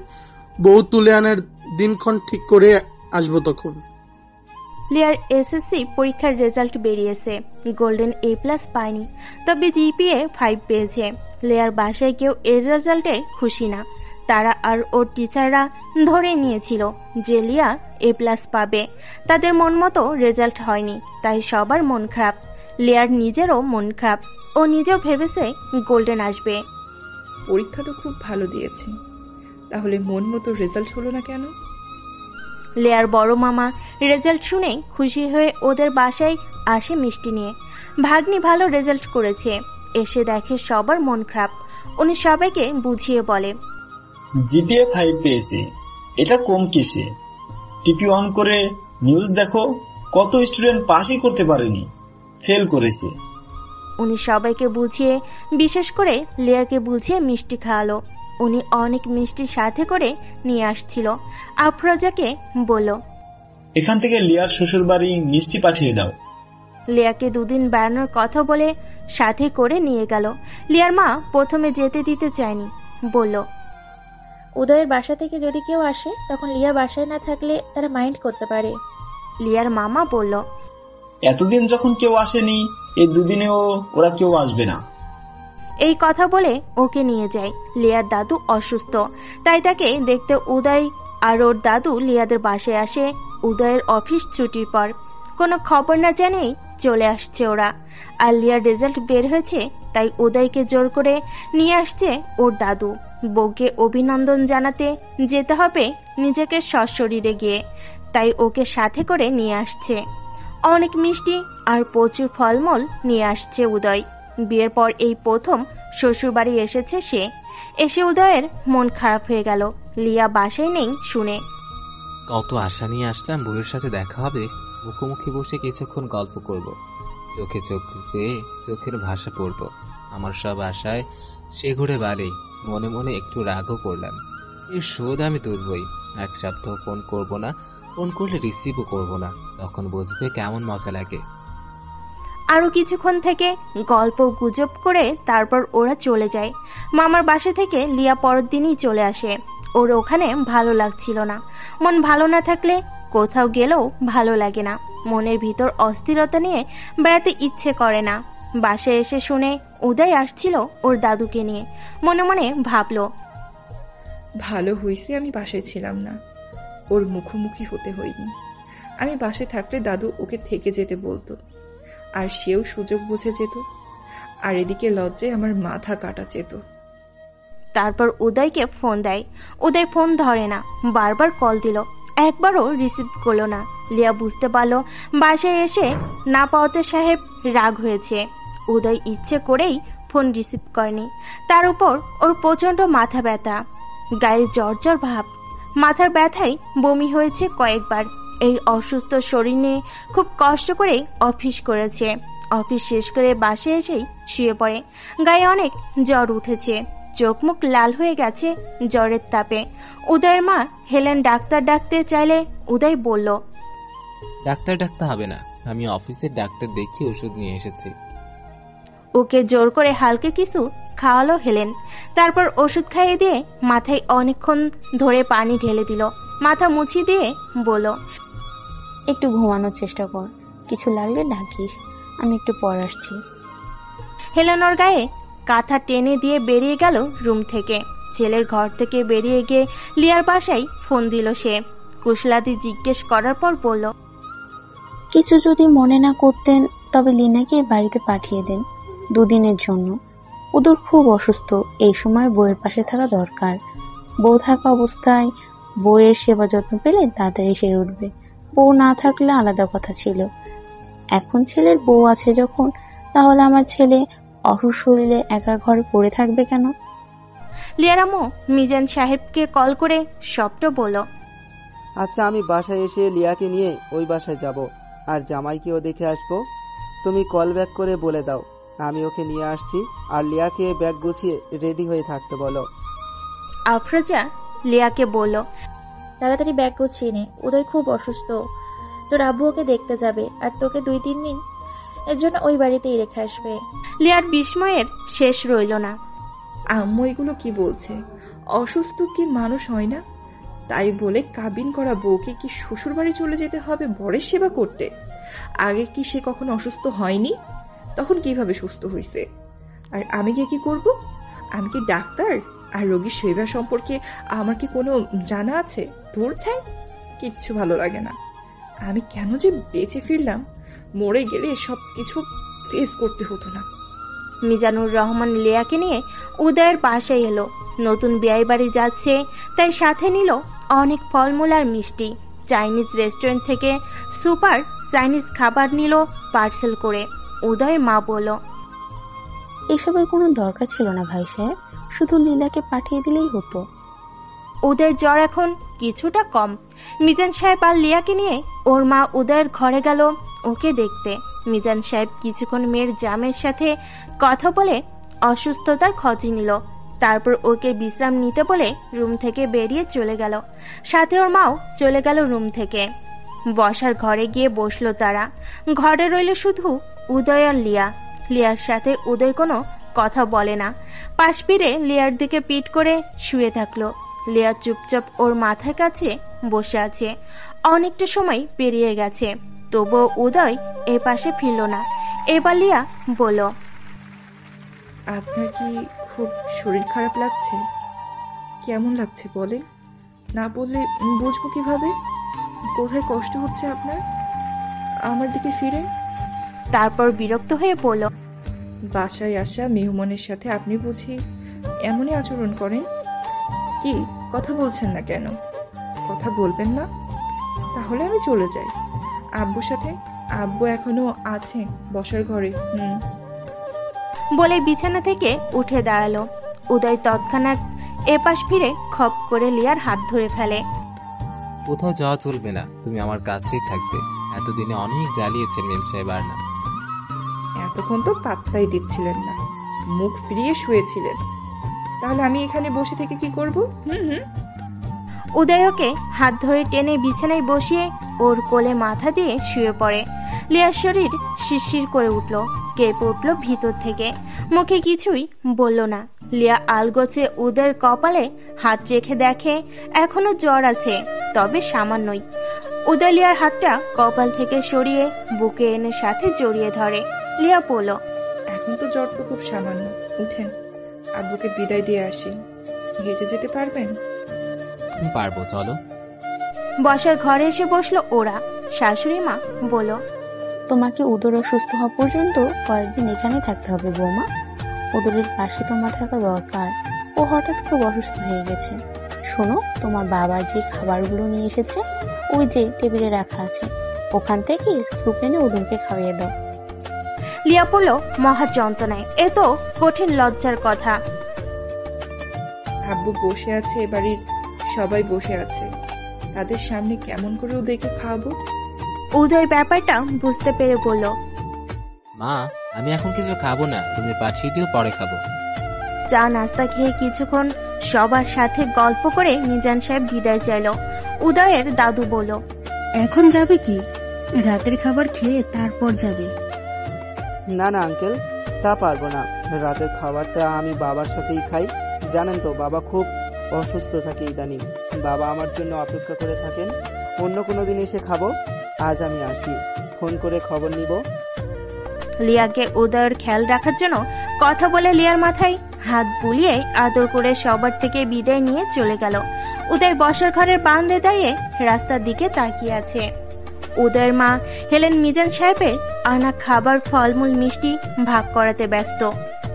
বউ তুলে আনার দিনক্ষণ ঠিক করে আসবো তখন। লিয়ার এসএসসি পরীক্ষার রেজাল্ট বেরিয়েছে, গোল্ডেন A+ পায়নি, তবে GPA 5 পেয়েছে। লিয়ার বাসায় কেউ এর রেজাল্টে খুশি না। তারা আর ওর টিচাররা ধরে নিয়েছিল যে লিয়া A+ পাবে। তাদের মন মতো রেজাল্ট হয়নি, তাই সবার মন খারাপ। লিয়ার নিজেরও মন খারাপ, ও নিজেও ভেবেছে গোল্ডেন আসবে। পরীক্ষা তো খুব ভালো দিয়েছে, তাহলে মন মতো রেজাল্ট হলো না কেন? লিয়ার বড় মামা রেজাল্ট শুনে খুশি হয়ে ওদের বাসায় আসে মিষ্টি নিয়ে। ভাগ্নি ভালো রেজাল্ট করেছে, এসে দেখে সবার মন খারাপ। উনি সবাইকে বুঝিয়ে বলে, জিপিএ 5 পেয়েছে, এটা কম কিসে? টিভি অন করে নিউজ দেখো, কত স্টুডেন্ট পাসই করতে পারেনি, ফেল করেছে। উনি সবাইকে বুঝিয়ে, বিশেষ করে লিয়াকে বুঝিয়ে মিষ্টি খাওয়ালো। উনি অনেক মিষ্টি সাথে করে নিয়ে আসছিল। আফরোজাকে বলল, এখান থেকে লিয়ার শ্বশুর বাড়ি মিষ্টি পাঠিয়ে দাও। লিয়াকে দুদিন বেড়ানোর কথা বলে সাথে করে নিয়ে গেল। লিয়ার মা প্রথমে যেতে দিতে চায়নি, বলল, উদয়ের বাসা থেকে যদি কেউ আসে তখন লিয়া বাসায় না থাকলে তারা মাইন্ড করতে পারে। লিয়ার মামা বলল, এতদিন যখন কেউ আসেনি, এই দুদিনেও ওরা কেউ আসবে না। এই কথা বলে ওকে নিয়ে যায়। লিয়ার দাদু অসুস্থ, তাই তাকে দেখতে উদয় আর ওর দাদু লিয়াদের বাসায় আসে উদয়ের অফিস ছুটির পর। কোনো খবর না জানেই চলে আসছে ওরা। আর লিয়ার রেজাল্ট বের হয়েছে তাই উদয়কে জোর করে নিয়ে আসছে ওর দাদু। বউকে অভিনন্দন জানাতে যেতে হবে নিজেকে সশরীরে গিয়ে, তাই ওকে সাথে করে নিয়ে আসছে। অনেক মিষ্টি আর প্রচুর ফলমূল নিয়ে আসছে উদয়। বিয়ের পর এই প্রথম শ্বশুরবাড়ি এসেছে সে। এসে উদয়ের মন খারাপ হয়ে গেল লিয়া বাসায় নেই শুনে। কত আশা নিয়ে আসলাম বউয়ের সাথে দেখা হবে, মুখোমুখি বসে কিছুক্ষণ গল্প করব, চোখে চোখ চেয়ে চোখের ভাষা পড়ব। আমার সব আশায় সে ঘুরে বাড়ি। মনে মনে একটু রাগও করলাম। এর শোধ আমি তুলবই। 1 সপ্তাহ ফোন করব না, ফোন করলে রিসিভও করব না, তখন বুঝবে কেমন মজা লাগে। আরো কিছুক্ষণ থেকে গল্প গুজব করে তারপর ওরা চলে যায়। মামার বাসা থেকে লিয়া পরের দিনই চলে আসে। ওর ওখানে ভালো লাগছিল না। মন ভালো না থাকলে কোথাও গেলেও ভালো লাগে না। মনের ভিতর অস্থিরতা নিয়ে বেড়াতে ইচ্ছে করে না। বাসায় এসে শুনে উদয় আসছিল ওর দাদুকে নিয়ে। মনে মনে ভাবলো, ভালো হয়েছে আমি বাসায় ছিলাম না, ওর মুখোমুখি হতে হয়নি। আমি বাসায় থাকলে দাদু ওকে থেকে যেতে বলতো, আর সেও সুযোগ বুঝে যেত। আর এদিকে লজ্জায় আমার মাথা কাটা যেত। তারপর উদয়কে ফোন দেয়। উদয় ফোন ধরে না, বারবার কল দিল, একবারও রিসিভ করলো না। লিয়া বুঝতে পারলো বাসায় এসে না পাওয়াতে সাহেব রাগ হয়েছে। উদয় ইচ্ছে করেই ফোন রিসিভ করেনি। তার উপর ওর প্রচন্ড মাথা ব্যথা, গায়ে জ্বর জ্বর ভাব, মাথার ব্যথায় বমি হয়েছে কয়েকবার। এই অসুস্থ শরীর নিয়ে খুব কষ্ট করে অফিস করেছে। অফিস শেষ করে বাসায় এসেই শুয়ে পড়ে। গায়ে অনেক জ্বর উঠেছে, চোখ মুখ লাল হয়ে গেছে জ্বরের তাপে। উদয়ের মা হেলেন ডাক্তার ডাকতে চাইলে উদয় বলল, ডাক্তার ডাকতে হবে না, আমি অফিসের ডাক্তার দেখিয়ে ওষুধ নিয়ে এসেছি। ওকে জোর করে হালকা কিছু খাওয়ালো হেলেন। তারপর ওষুধ খাইয়ে দিয়ে মাথায় অনেকক্ষণ ধরে পানি ঢেলে দিল। মাথা মুছিয়ে দিয়ে বলল, একটু ঘুমানোর চেষ্টা কর, কিছু লাগলে ডাকিস, আমি একটু পর আসছি। হেলেন ওর গায়ে কাঁথা টেনে দিয়ে বেরিয়ে গেল রুম থেকে। ছেলের ঘর থেকে বেরিয়ে গিয়ে লিয়ার বাসায় ফোন দিল সে। কুশলাদি জিজ্ঞেস করার পর বলল, কিছু যদি মনে না করতেন তবে লিনাকে বাড়িতে পাঠিয়ে দেন 2 দিনের জন্য। ওদের খুব অসুস্থ, এই সময় বউয়ের পাশে থাকা দরকার। বউ থাকা অবস্থায় বউয়ের সেবা যত্ন পেলে তাড়াতাড়ি সেরে উঠবে। বউ না থাকলে আলাদা কথা ছিল, এখন ছেলের বউ আছে যখন, তাহলে আমার ছেলে অসুস্থ শরীরে একা ঘরে পড়ে থাকবে কেন? লিয়ার আম্মু মিজান সাহেবকে কল করে সবটা বলল। আচ্ছা, আমি বাসায় এসে লিয়াকে নিয়ে ওই বাসায় যাব, আর জামাইকেও দেখে আসবো। তুমি কল ব্যাক করে বলে দাও আমি ওকে নিয়ে আসছি, আর লিয়াকে ব্যাগ গুছিয়ে রেডি হয়ে থাকতে বলো। আফরোজা লিয়াকে বলল, তাড়াতাড়ি ব্যাগ গুছিয়ে নে, উদয় খুব অসুস্থ। তোর আব্বু ওকে দেখতে যাবে, আর তোকে 2-3 দিন এর জন্য ওই বাড়িতেই রেখে আসবে। লিয়ার বিস্ময়ের শেষ রইল না। আম্মু এগুলো কি বলছে? অসুস্থ কি মানুষ হয় না? তাই বলে কাবিন করা বউকে কি শ্বশুর বাড়ি চলে যেতে হবে বরের সেবা করতে? আগে কি সে কখনো অসুস্থ হয়নি? তখন কিভাবে সুস্থ হয়েছে? আর আমি গিয়ে কি করব? আমি কি ডাক্তার? আর রোগীর সেবা সম্পর্কে আমার কি কোনো জানা আছে? ধরছাই কিচ্ছু ভালো লাগে না। আমি কেন যে বেঁচে ফিরলাম? মরে গেলে সব কিছু ফেস করতে হতো না। মিজানুর রহমান লিয়াকে নিয়ে উদয়ের বাসায় এলো। নতুন বিয়ে বাড়ি যাচ্ছে, তাই সাথে নিল অনেক ফলমূল আর মিষ্টি। চাইনিজ রেস্টুরেন্ট থেকে সুপার চাইনিজ খাবার নিল পার্সেল করে। উদয়ের মা বলল, এসবের কোনো দরকার ছিল না ভাই সাহেব, শুধু লীলাকে পাঠিয়ে দিলেই হতো। উদয়ের জ্বর এখন কিছুটা কম। মিজান সাহেব আর লিয়াকে নিয়ে ওর মা উদয়ের ঘরে গেল ওকে দেখতে। মিজান সাহেব কিছুক্ষণ মেয়ের জামের সাথে কথা বলে অসুস্থতার খোঁজ নিল। তারপর ওকে বিশ্রাম নিতে বলে রুম থেকে বেরিয়ে চলে গেল। সাথে ওর মাও চলে গেল রুম থেকে। বসার ঘরে গিয়ে বসলো তারা। ঘরে রইল শুধু উদয় আর লিয়া। লিয়ার সাথে উদয় কোনো কথা বলে না, পাশ ফিরে লিয়ার দিকে পিঠ করে শুয়ে থাকলো। লিয়া চুপচাপ ওর মাথার কাছে বসে আছে। অনেকটা সময় পেরিয়ে গেছে, তবুও উদয় এ পাশে ফিরল না। এবার লিয়া বলল, আপনার কি খুব শরীর খারাপ লাগছে? কেমন লাগছে বলেন, না বললে বুঝবো কিভাবে? কোথায় কষ্ট হচ্ছে আপনার? আমার দিকে ফিরেন। তারপর বিরক্ত হয়ে বলল, বাসায় আসা মেহমানের সাথে আপনি বুঝি এমনই আচরণ করেন? কি কথা বলছেন না কেন? কথা বলবেন না? তাহলে আমি চলে যাই আব্বুর সাথে। আব্বু এখনো আছে বসার ঘরে। বলে বিছানা থেকে উঠে দাঁড়ালো। উদয় তৎক্ষণাৎ এপাশ ফিরে খপ করে লিয়ার হাত ধরে ফেলে। কোথাও যাওয়া চলবে না, তুমি আমার কাছেই থাকবে। এতদিনে অনেক জ্বালিয়েছেন মেম সাহেব। আর না, এতক্ষণ তো পাত্তাই দিচ্ছিলেন না, মুখ ফিরিয়ে শুয়েছিলেন। তাহলে আমি এখানে বসে থেকে কি করব? উদয়কে হাত ধরে টেনে বিছানায় বসিয়ে ওর কোলে মাথা দিয়ে শুয়ে পড়ে। লিয়ার শরীর শিরশির করে উঠল, কেঁপে উঠল ভিতর থেকে। মুখে কিছুই বলল না। লিয়া আলগোছে উদয়ের কপালে হাত রেখে দেখে এখনো জ্বর আছে, তবে সামান্যই। উদয় লিয়ার হাতটা কপাল থেকে সরিয়ে বুকে এনে সাথে জড়িয়ে ধরে। লিয়া বলল, এখন তো জ্বর তো খুব সামান্য, উঠেন আব্বুকে বিদায় দিয়ে আসি। হেঁটে যেতে পারবেন? পারবো, চলো। বসার ঘরে এসে বসলো ওরা। শাশুড়ি মা বলল, তোমাকে উদর অসুস্থ হওয়া পর্যন্ত কয়েকদিন এখানে থাকতে হবে বৌমা। উদরের পাশে তোমার থাকা দরকার। ও হঠাৎ খুব অসুস্থ হয়ে গেছে। শোনো, তোমার বাবার যে খাবারগুলো নিয়ে এসেছে ওই যে টেবিলে রাখা আছে, ওখান থেকে স্যুপ এনে উদরকে খাইয়ে দাও। লিয়া পড়ল মহা যন্ত্রণায়। এ তো কঠিন লজ্জার কথা। আব্বু বসে আছে, বাড়ির সবাই বসে আছে, তাদের সামনে কেমন করে ওদেরকে খাওয়াবো? উদয় ব্যাপারটা বুঝতে পেরে বলল, মা আমি এখন কিছু খাবো না, তুমি পাঠিয়ে দিও, পরে খাবো। চা নাস্তা খেয়ে কিছুক্ষণ সবার সাথে গল্প করে মিজান সাহেব বিদায় চাইল। উদয়ের দাদু বলল, এখন যাবে কি? রাতের খাবার খেয়ে তারপর যাবে। না না আঙ্কেল, তা পারবো না। রাতের খাবারটা আমি বাবার সাথেই খাই। জানেন তো বাবা খুব অসুস্থ থাকে ইদানিং। বাবা আমার জন্য অপেক্ষা করে থাকেন। অন্য কোনো দিন এসে খাবো। আজ আমি আসি, ফোন করে খবর নিব। লিয়াকে উদয়ের খেয়াল রাখার জন্য কথা বলে লিয়ার মাথায় হাত বুলিয়ে আদর করে সবার থেকে বিদায় নিয়ে চলে গেল। উদয় বসার ঘরের বারান্দায় দাঁড়িয়ে রাস্তার দিকে তাকিয়ে আছে। উদয়ের মা হেলেন মিজান সাহেবের আনা খাবার, ফলমূল, মিষ্টি ভাগ করাতে ব্যস্ত।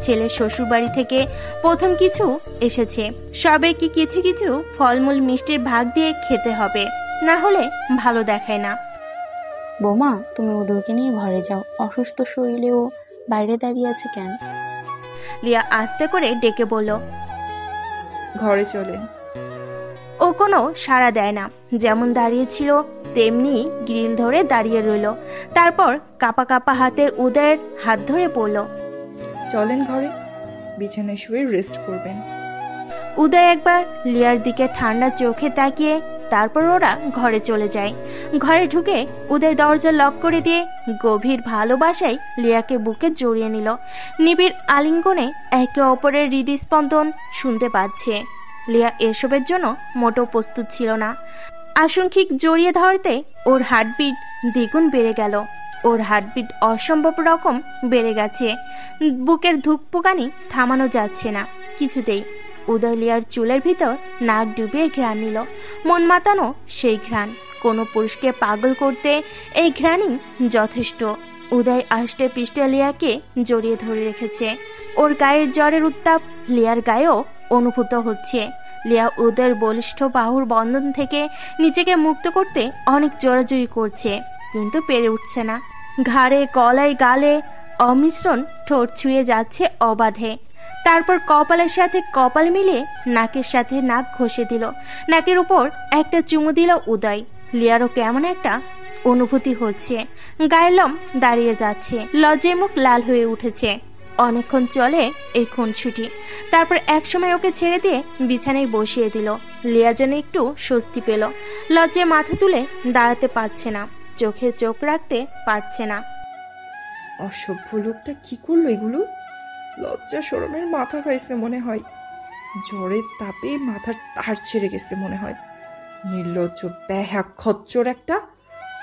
ছেলে শ্বশুর বাড়ি থেকে প্রথম কিছু এসেছে, সবাইকে কিছু কিছু ফলমূল মিষ্টির ভাগ দিয়ে খেতে হবে, না হলে ভালো দেখায় না। বৌমা, তুমি উদরকে নিয়ে ঘরে যাও। অসুস্থ শরীরেও বাইরে দাঁড়িয়ে আছে কেন? লিয়া আস্তে করে ডেকে বলল, ঘরে চলেন। ও কোনো সাড়া দেয় না। যেমন দাঁড়িয়েছিল তেমনি গ্রিল ধরে দাঁড়িয়ে রইল। তারপর কাপা কাপা হাতে উদয়ের হাত ধরে পড়ল, চলেন ঘরে, বিছানায় শুয়ে রেস্ট করবেন। উদয় একবার লিয়ার দিকে ঠান্ডা চোখে তাকিয়ে তারপর ওরা ঘরে চলে যায়। ঘরে ঢুকে উদয় দরজা লক করে দিয়ে গভীর ভালোবাসায় লিয়াকে বুকে জড়িয়ে নিল। নিবিড় আলিঙ্গনে একে অপরের হৃদস্পন্দন শুনতে পাচ্ছে। লিয়া এসবের জন্য মোটেও প্রস্তুত ছিল না। আশঙ্কিক জড়িয়ে ধরতে ওর হার্টবিট দ্বিগুণ বেড়ে গেল। ওর হার্টবিট অসম্ভব রকম বেড়ে গেছে। বুকের ধুকপুকানি থামানো যাচ্ছে না কিছুতেই। উদয় লিয়ার চুলের ভিতর নাক ডুবিয়ে ঘ্রাণ নিল। মন মাতানো সেই ঘ্রাণ। কোনো পুরুষকে পাগল করতে এই ঘ্রাণই যথেষ্ট। উদয় আষ্টে পৃষ্ঠে লিয়াকে জড়িয়ে ধরে রেখেছে। ওর গায়ের জ্বরের উত্তাপ লিয়ার গায়েও অনুভূত হচ্ছে। লিয়া উদয়ের বলিষ্ঠ বাহুর বন্ধন থেকে নিজেকে মুক্ত করতে অনেক জোরাজুরি করছে, কিন্তু পেরে উঠছে না। ঘাড়ে, গলায়, গালে অমিশ্রণ ঠোঁট ছুঁয়ে যাচ্ছে অবাধে। তারপর কপালের সাথে কপাল মিলিয়ে নাকের সাথে নাক ঘষে দিল। নাকের উপর একটা চুমু দিল উদয়। লিয়ারও কেমন একটা অনুভূতি হচ্ছে। গায়ের লোম দাঁড়িয়ে যাচ্ছে, লজ্জায় মুখ লাল হয়ে উঠেছে। অনেকক্ষণ চলে এই খুনছুটি। তারপর একসময় ওকে ছেড়ে দিয়ে বিছানায় বসিয়ে দিল। লিয়া যেন একটু স্বস্তি পেল। লজ্জায় মাথা তুলে দাঁড়াতে পারছে না, চোখে চোখ রাখতে পারছে না। অসভ্য লোকটা কি করলো এগুলো? লজ্জা শরমের মাথা খাইছে মনে হয়। জ্বরের তাপে মাথার তার ছেড়ে গেছে মনে হয়। নির্লজ্জ ব্যাহা খচ্চর একটা,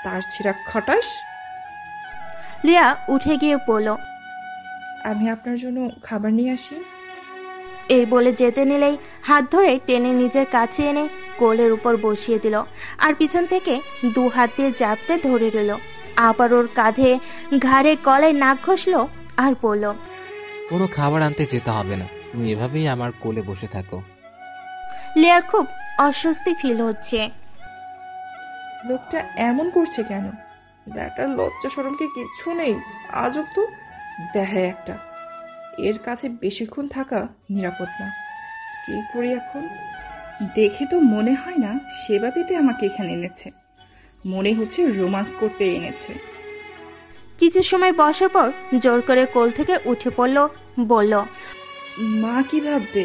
তার ছেঁড়া খটাস। লিয়া উঠে গিয়ে বলল, আমি আপনার জন্য খাবার নিয়ে আসি। এই বলে যেতে নিলেই হাত ধরে টেনে নিজের কাছে এনে কোলের উপর বসিয়ে দিল। আর পিছন থেকে দু হাত দিয়ে জাপটে ধরে রইল। আবার ওর কাঁধে, ঘাড়ে, গলায় নাক ঘষল আর বলল, কোনো খাবার আনতে যেতে হবে না, তুমি এভাবেই আমার কোলে বসে থাকো। লিয়ার খুব অস্বস্তি ফিল হচ্ছে। লোকটা এমন করছে কেন? ব্যাটার লজ্জা সরম কি কিচ্ছু নেই? আজব তো, দেখায় একটা। এর কাছে বেশিক্ষণ থাকা নিরাপদ না। কি করি এখন? দেখে তো মনে হয় না সেবা পেতে আমাকে এখানে এনেছে, মনে হচ্ছে রোমান্স করতে এনেছে। কিছু সময় বসার পর জোর করে কোল থেকে উঠে পড়ল, বলল, মা কি ভাববে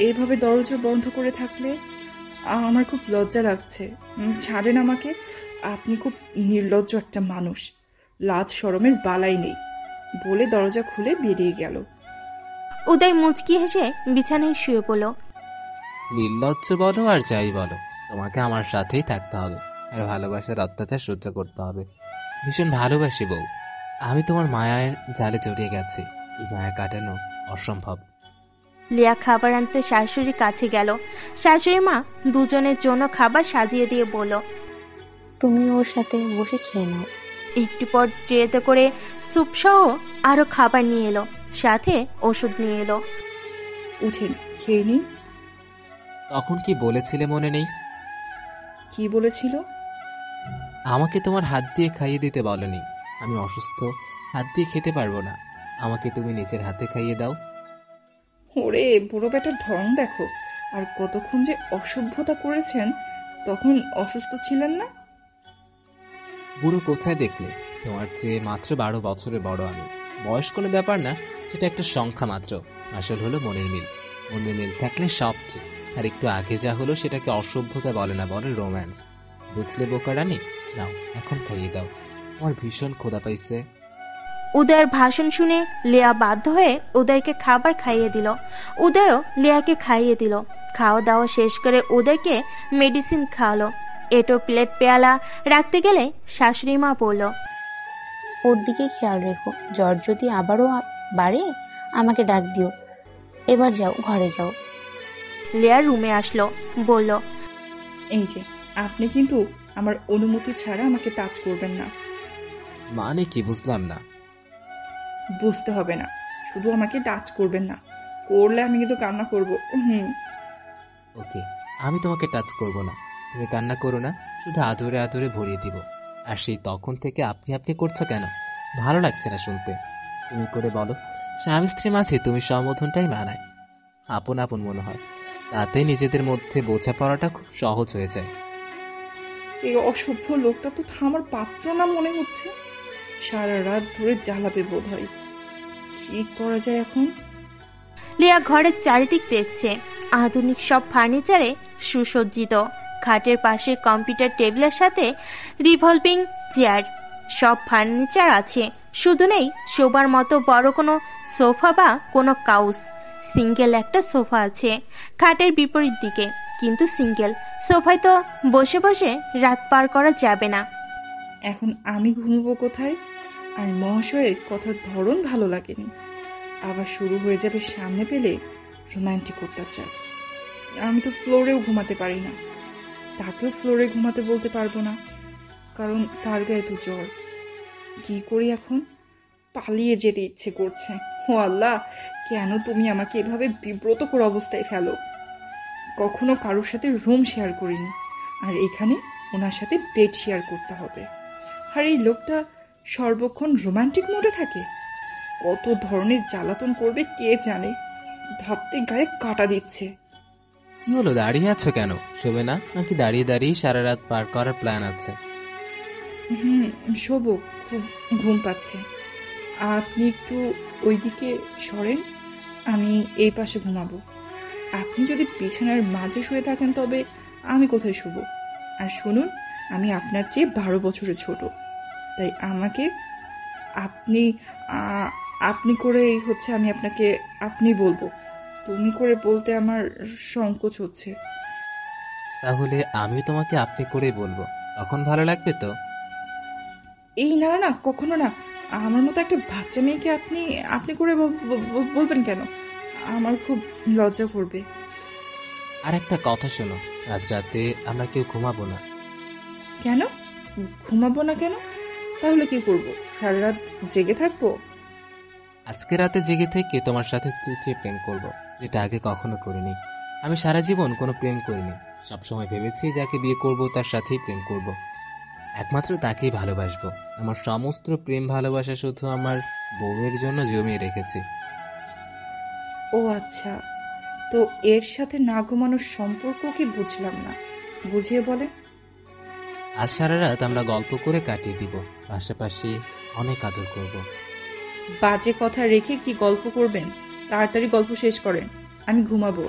এভাবে দরজা বন্ধ করে থাকলে? আমার খুব লজ্জা লাগছে। ছাড়েন আমাকে, আপনি খুব নির্লজ্জ একটা মানুষ, লাজ শরমের বালাই নেই বলে দরজা খুলে বেরিয়ে গেল। উদয় মুচকি হেসে বিছানায় শুয়ে পড়ল। নির্লজ্জ বলো আর যাই বলো, তোমাকে আমার সাথেই থাকতে হবে আর ভালোবাসার অত্যাচার সহ্য করতে হবে। ভীষণ ভালোবাসি বউ, আমি তোমার মায়ের জালে জড়িয়ে গেছি, এই মায়া কাটানো অসম্ভব। লিয়া খাবার আনতে শাশুড়ির কাছে গেল। শাশুড়ি মা দুজনের জন্য খাবার সাজিয়ে দিয়ে বলল, তুমি ওর সাথে বসে খেয়ে নাও। একটু পর ট্রেতে করে স্যুপ সহ আরো খাবার নিয়ে এলো, সাথে ওষুধ নিয়ে এলো। উঠেন, খেয়ে নিন। তখন কি বলেছিলে মনে নেই? কি বলেছিল? আমাকে তোমার হাত দিয়ে খাইয়ে দিতে বলনি, আমি অসুস্থ, হাত দিয়ে খেতে পারবো না, আমাকে তুমি নিজের হাতে খাইয়ে দাও। ওরে বুড়ো বেটার ঢং দেখো, আর কতক্ষণ যে অসভ্যতা করেছেন, তখন অসুস্থ ছিলেন না? বুড়ো কোথায় দেখলে? তোমার চেয়ে মাত্র 12 বছরের বড় আমি। বয়স কোনো ব্যাপার না, সেটা একটা সংখ্যা মাত্র। আসল হলো মনের মিল। মনের মিল থাকলে সব ঠিক। আর একটু আগে যা হলো সেটাকে অসভ্যতা বলে না, বলে রোম্যান্স। বুঝলে বোকা রানী? নাও এখন খাইয়ে দাও, আমার ভীষণ ক্ষুধা পাইছে। উদয়ের ভাষণ শুনে লিয়া বাধ্য হয়ে উদয়কে খাবার খাইয়ে দিল। উদয়ও লিয়াকে খাইয়ে দিল। খাওয়া দাওয়া শেষ করে উদয়কে মেডিসিন খাওয়ালো। এটো প্লেট পেয়ালা রাখতে গেলে শাশুড়ি মা বলল, ওর দিকে খেয়াল রেখো, জ্বর যদি আবারও বাড়ে আমাকে ডাক দিও। এবার যাও, ঘরে যাও। লিয়া রুমে আসলো, বলল, এই যে, আপনি কিন্তু আমার অনুমতি ছাড়া আমাকে টাচ করবেন না। মানে কি বুঝলাম না? বুঝতে হবে না, শুধু আমাকে টাচ করবেন না, করলে আমি কিন্তু কান্না করব। ওকে, আমি তোমাকে টাচ করব না, তুমি কান্না করো না, শুধু আদরে আদরে ভরিয়ে দিব। আর সেই তখন থেকে আপনি আপনি করছো কেন? ভালো লাগছে না শুনতে। তুমি করে বলো, স্বামী স্ত্রী মাঝে তুমি সম্বোধনটাই মানায়, আপন আপন মনে হয়, তাতে নিজেদের মধ্যে বোঝাপড়াটা খুব সহজ হয়ে যায়। এই অসভ্য লোকটা তো থামার পাত্র না মনে হচ্ছে, সারা রাত ধরে জ্বালাবে বোধ হয়। কি করা যায় এখন? লিয়া ঘরের চারিদিক দেখছে। আধুনিক সব ফার্নিচারে সুসজ্জিত, খাটের পাশে কম্পিউটার টেবিলের সাথে রিভলভিং চেয়ার, সব ফার্নিচার আছে, শুধু নেই শোবার মতো বড় কোনো সোফা বা কোনো কাউচ। সিঙ্গেল একটা সোফা আছে খাটের বিপরীত দিকে, কিন্তু সিঙ্গেল। সোফায় তো বসে বসে রাত পার করা যাবে না। এখন আমি ঘুমবো কোথায়? আর মহাশয়ের কথার ধরন ভালো লাগেনি, আবার শুরু হয়ে যাবে সামনে পেলে রোমান্টিক অত্যাচার। আমি তো ফ্লোরেও ঘুমাতে পারি না, তাকেও ফ্লোরে ঘুমাতে বলতে পারবো না, কারণ তার গায়ে তো জ্বর। কি করি এখন? পালিয়ে যেতে ইচ্ছে করছে। ও আল্লাহ, কেন তুমি আমাকে এভাবে বিব্রতকর অবস্থায় ফেলো? কখনো কারোর সাথে রুম শেয়ার করিনি, আর এখানে ওনার সাথে বেড শেয়ার করতে হবে। আর এই লোকটা সর্বক্ষণ রোমান্টিক মোডে থাকে। কত ধরনের জ্বালাতন করবে কে জানে, ভাবতে গায়ে কাটা দিচ্ছে। কি হলো, দাঁড়িয়ে আছো কেন? শোবে না নাকি দাঁড়িয়ে দাঁড়িয়ে সারা রাত পার করার প্ল্যান আছে? শোবো, খুব ঘুম পাচ্ছে। আপনি একটু ওইদিকে সরেন, আমি এই পাশে ঘুমাবো। আপনি যদি বিছানার মাঝে শুয়ে থাকেন তবে আমি কোথায় শুবো? আর শুনুন, আমি আপনার চেয়ে 12 বছরের ছোট, তাই আমাকে আপনি আপনি করে হচ্ছে আমি আপনাকে আপনি বলবো, তুমি করে বলতে আমার সংকোচ হচ্ছে। তাহলে আমি তোমাকে আপনি করে বলবো, তখন ভালো লাগবে তো? এই না না, কখনো না। আমার মতো একটা বাচ্চা মেয়েকে আপনি আপনি করে বলবেন কেন? আমার খুব লজ্জা করবে। আর একটা কথা শোনো, আজ রাতে আমরা কেউ ঘুমাবো না। কেন ঘুমাবো না? কেন? তাহলে কি করব? সারা রাত জেগে থাকবো? আজকে রাতে জেগে থেকে তোমার সাথে চুটিয়ে প্রেম করব, যেটা আগে কখনো করিনি। আমি সারা জীবন কোনো প্রেম করিনি। সবসময় ভেবেছি যাকে বিয়ে করব তার সাথেই প্রেম করব, একমাত্র তাকেই ভালোবাসবো। আমার সমস্ত প্রেম ভালোবাসা শুধু আমার বউয়ের জন্য জমিয়ে রেখেছি। ও আচ্ছা, তো এর সাথে না ঘুমানোর সম্পর্ক কি বুঝলাম না, বুঝিয়ে বলে। আজ সারা রাত আমরা গল্প করে কাটিয়ে দিব, পাশাপাশি অনেক আদর করব। বাজে কথা রেখে কি গল্প করবেন? তাড়াতাড়ি গল্প শেষ করেন, আমি ঘুমাবো।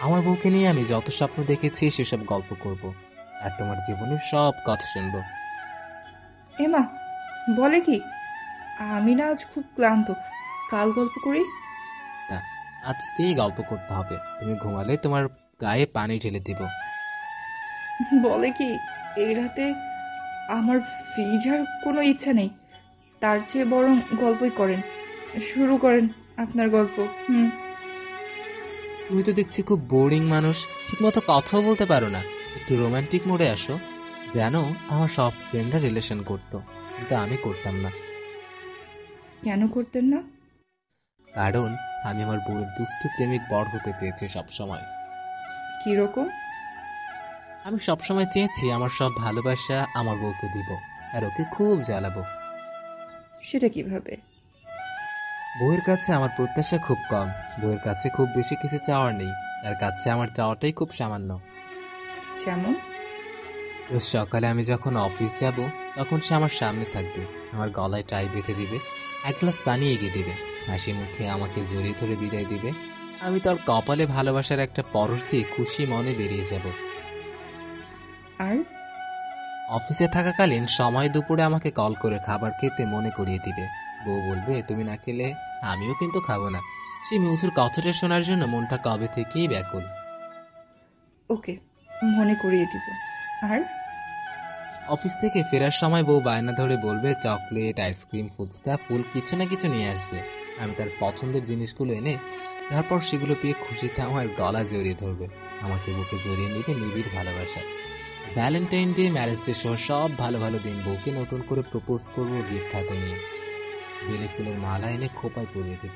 আমার বউকে নিয়ে আমি যত স্বপ্ন দেখেছি সেসব গল্প করব, আর তোমার জীবনের সব কথা শুনবো। এমা বলে কি? আমি না আজ খুব ক্লান্ত, কাল গল্প করি। না, আজকেই গল্প করতে হবে। তুমি ঘুমালে তোমার গায়ে পানি ঢেলে দিব। বলে কি এই রাতে আমার ভিজার কোনো ইচ্ছা নেই, তার চেয়ে বরং গল্পই করেন, শুরু করেন আপনার গল্প। তুমি তো দেখছি খুব বোরিং মানুষ, ঠিকমতো কথাও বলতে পারো না। একটু রোমান্টিক মোডে আসো। জানো, আমার সব ফ্রেন্ডরা রিলেশন করতো, কিন্তু আমি করতাম না। কেন করতেন না? কারণ আমি আমার বউয়ের দুস্থ প্রেমিক বর হতে চেয়েছি সবসময়। কিরকম? আমি সবসময় চেয়েছি আমার সব ভালোবাসা আমার বউকে দিব, আর ওকে খুব জ্বালাবো। সেটা কিভাবে? বউয়ের কাছে আমার প্রত্যাশা খুব কম, বউয়ের কাছে খুব বেশি কিছু চাওয়ার নেই, তার কাছে আমার চাওয়াটাই খুব সামান্য। যেমন? রোজ সকালে আমি যখন অফিস যাব তখন সে আমার সামনে থাকবে, আমার গলায় টাই বেঁধে দিবে, এক গ্লাস পানি এগিয়ে দিবে, হাসি মুখে আমাকে জড়িয়ে ধরে বিদায় দিবে। আমি তার কপালে ভালোবাসার একটা পরশ দিয়ে খুশি মনে বেরিয়ে যাব। আর অফিসে থাকাকালীন সময় দুপুরে আমাকে কল করে খাবার খেতে মনে করিয়ে দিবে। বউ বলবে তুমি না খেলে আমিও কিন্তু খাবো না। সেই মধুর কথাটা শোনার জন্য মনটা কবে থেকেই ব্যাকুল। ওকে, মনে করিয়ে দিব। আর অফিস থেকে ফেরার সময় বউ বায়না ধরে বলবে চকলেট, আইসক্রিম, ফুচকা, ফুল কিছু না কিছু নিয়ে আসবে। আমি তার পছন্দের জিনিসগুলো এনে তারপর সেগুলো পেয়ে খুশিতে আমার গলা জড়িয়ে ধরবে, আমাকে বুকে জড়িয়ে নিবে নিবিড় ভালোবাসা। ভ্যালেন্টাইন ডে, ম্যারেজ ডে সহ সব ভালো ভালো দিন বউকে নতুন করে প্রপোজ করবো গিফট হাতে নিয়ে। বেলে ফুলের মালা এনে খোপায় পরিয়ে দেব।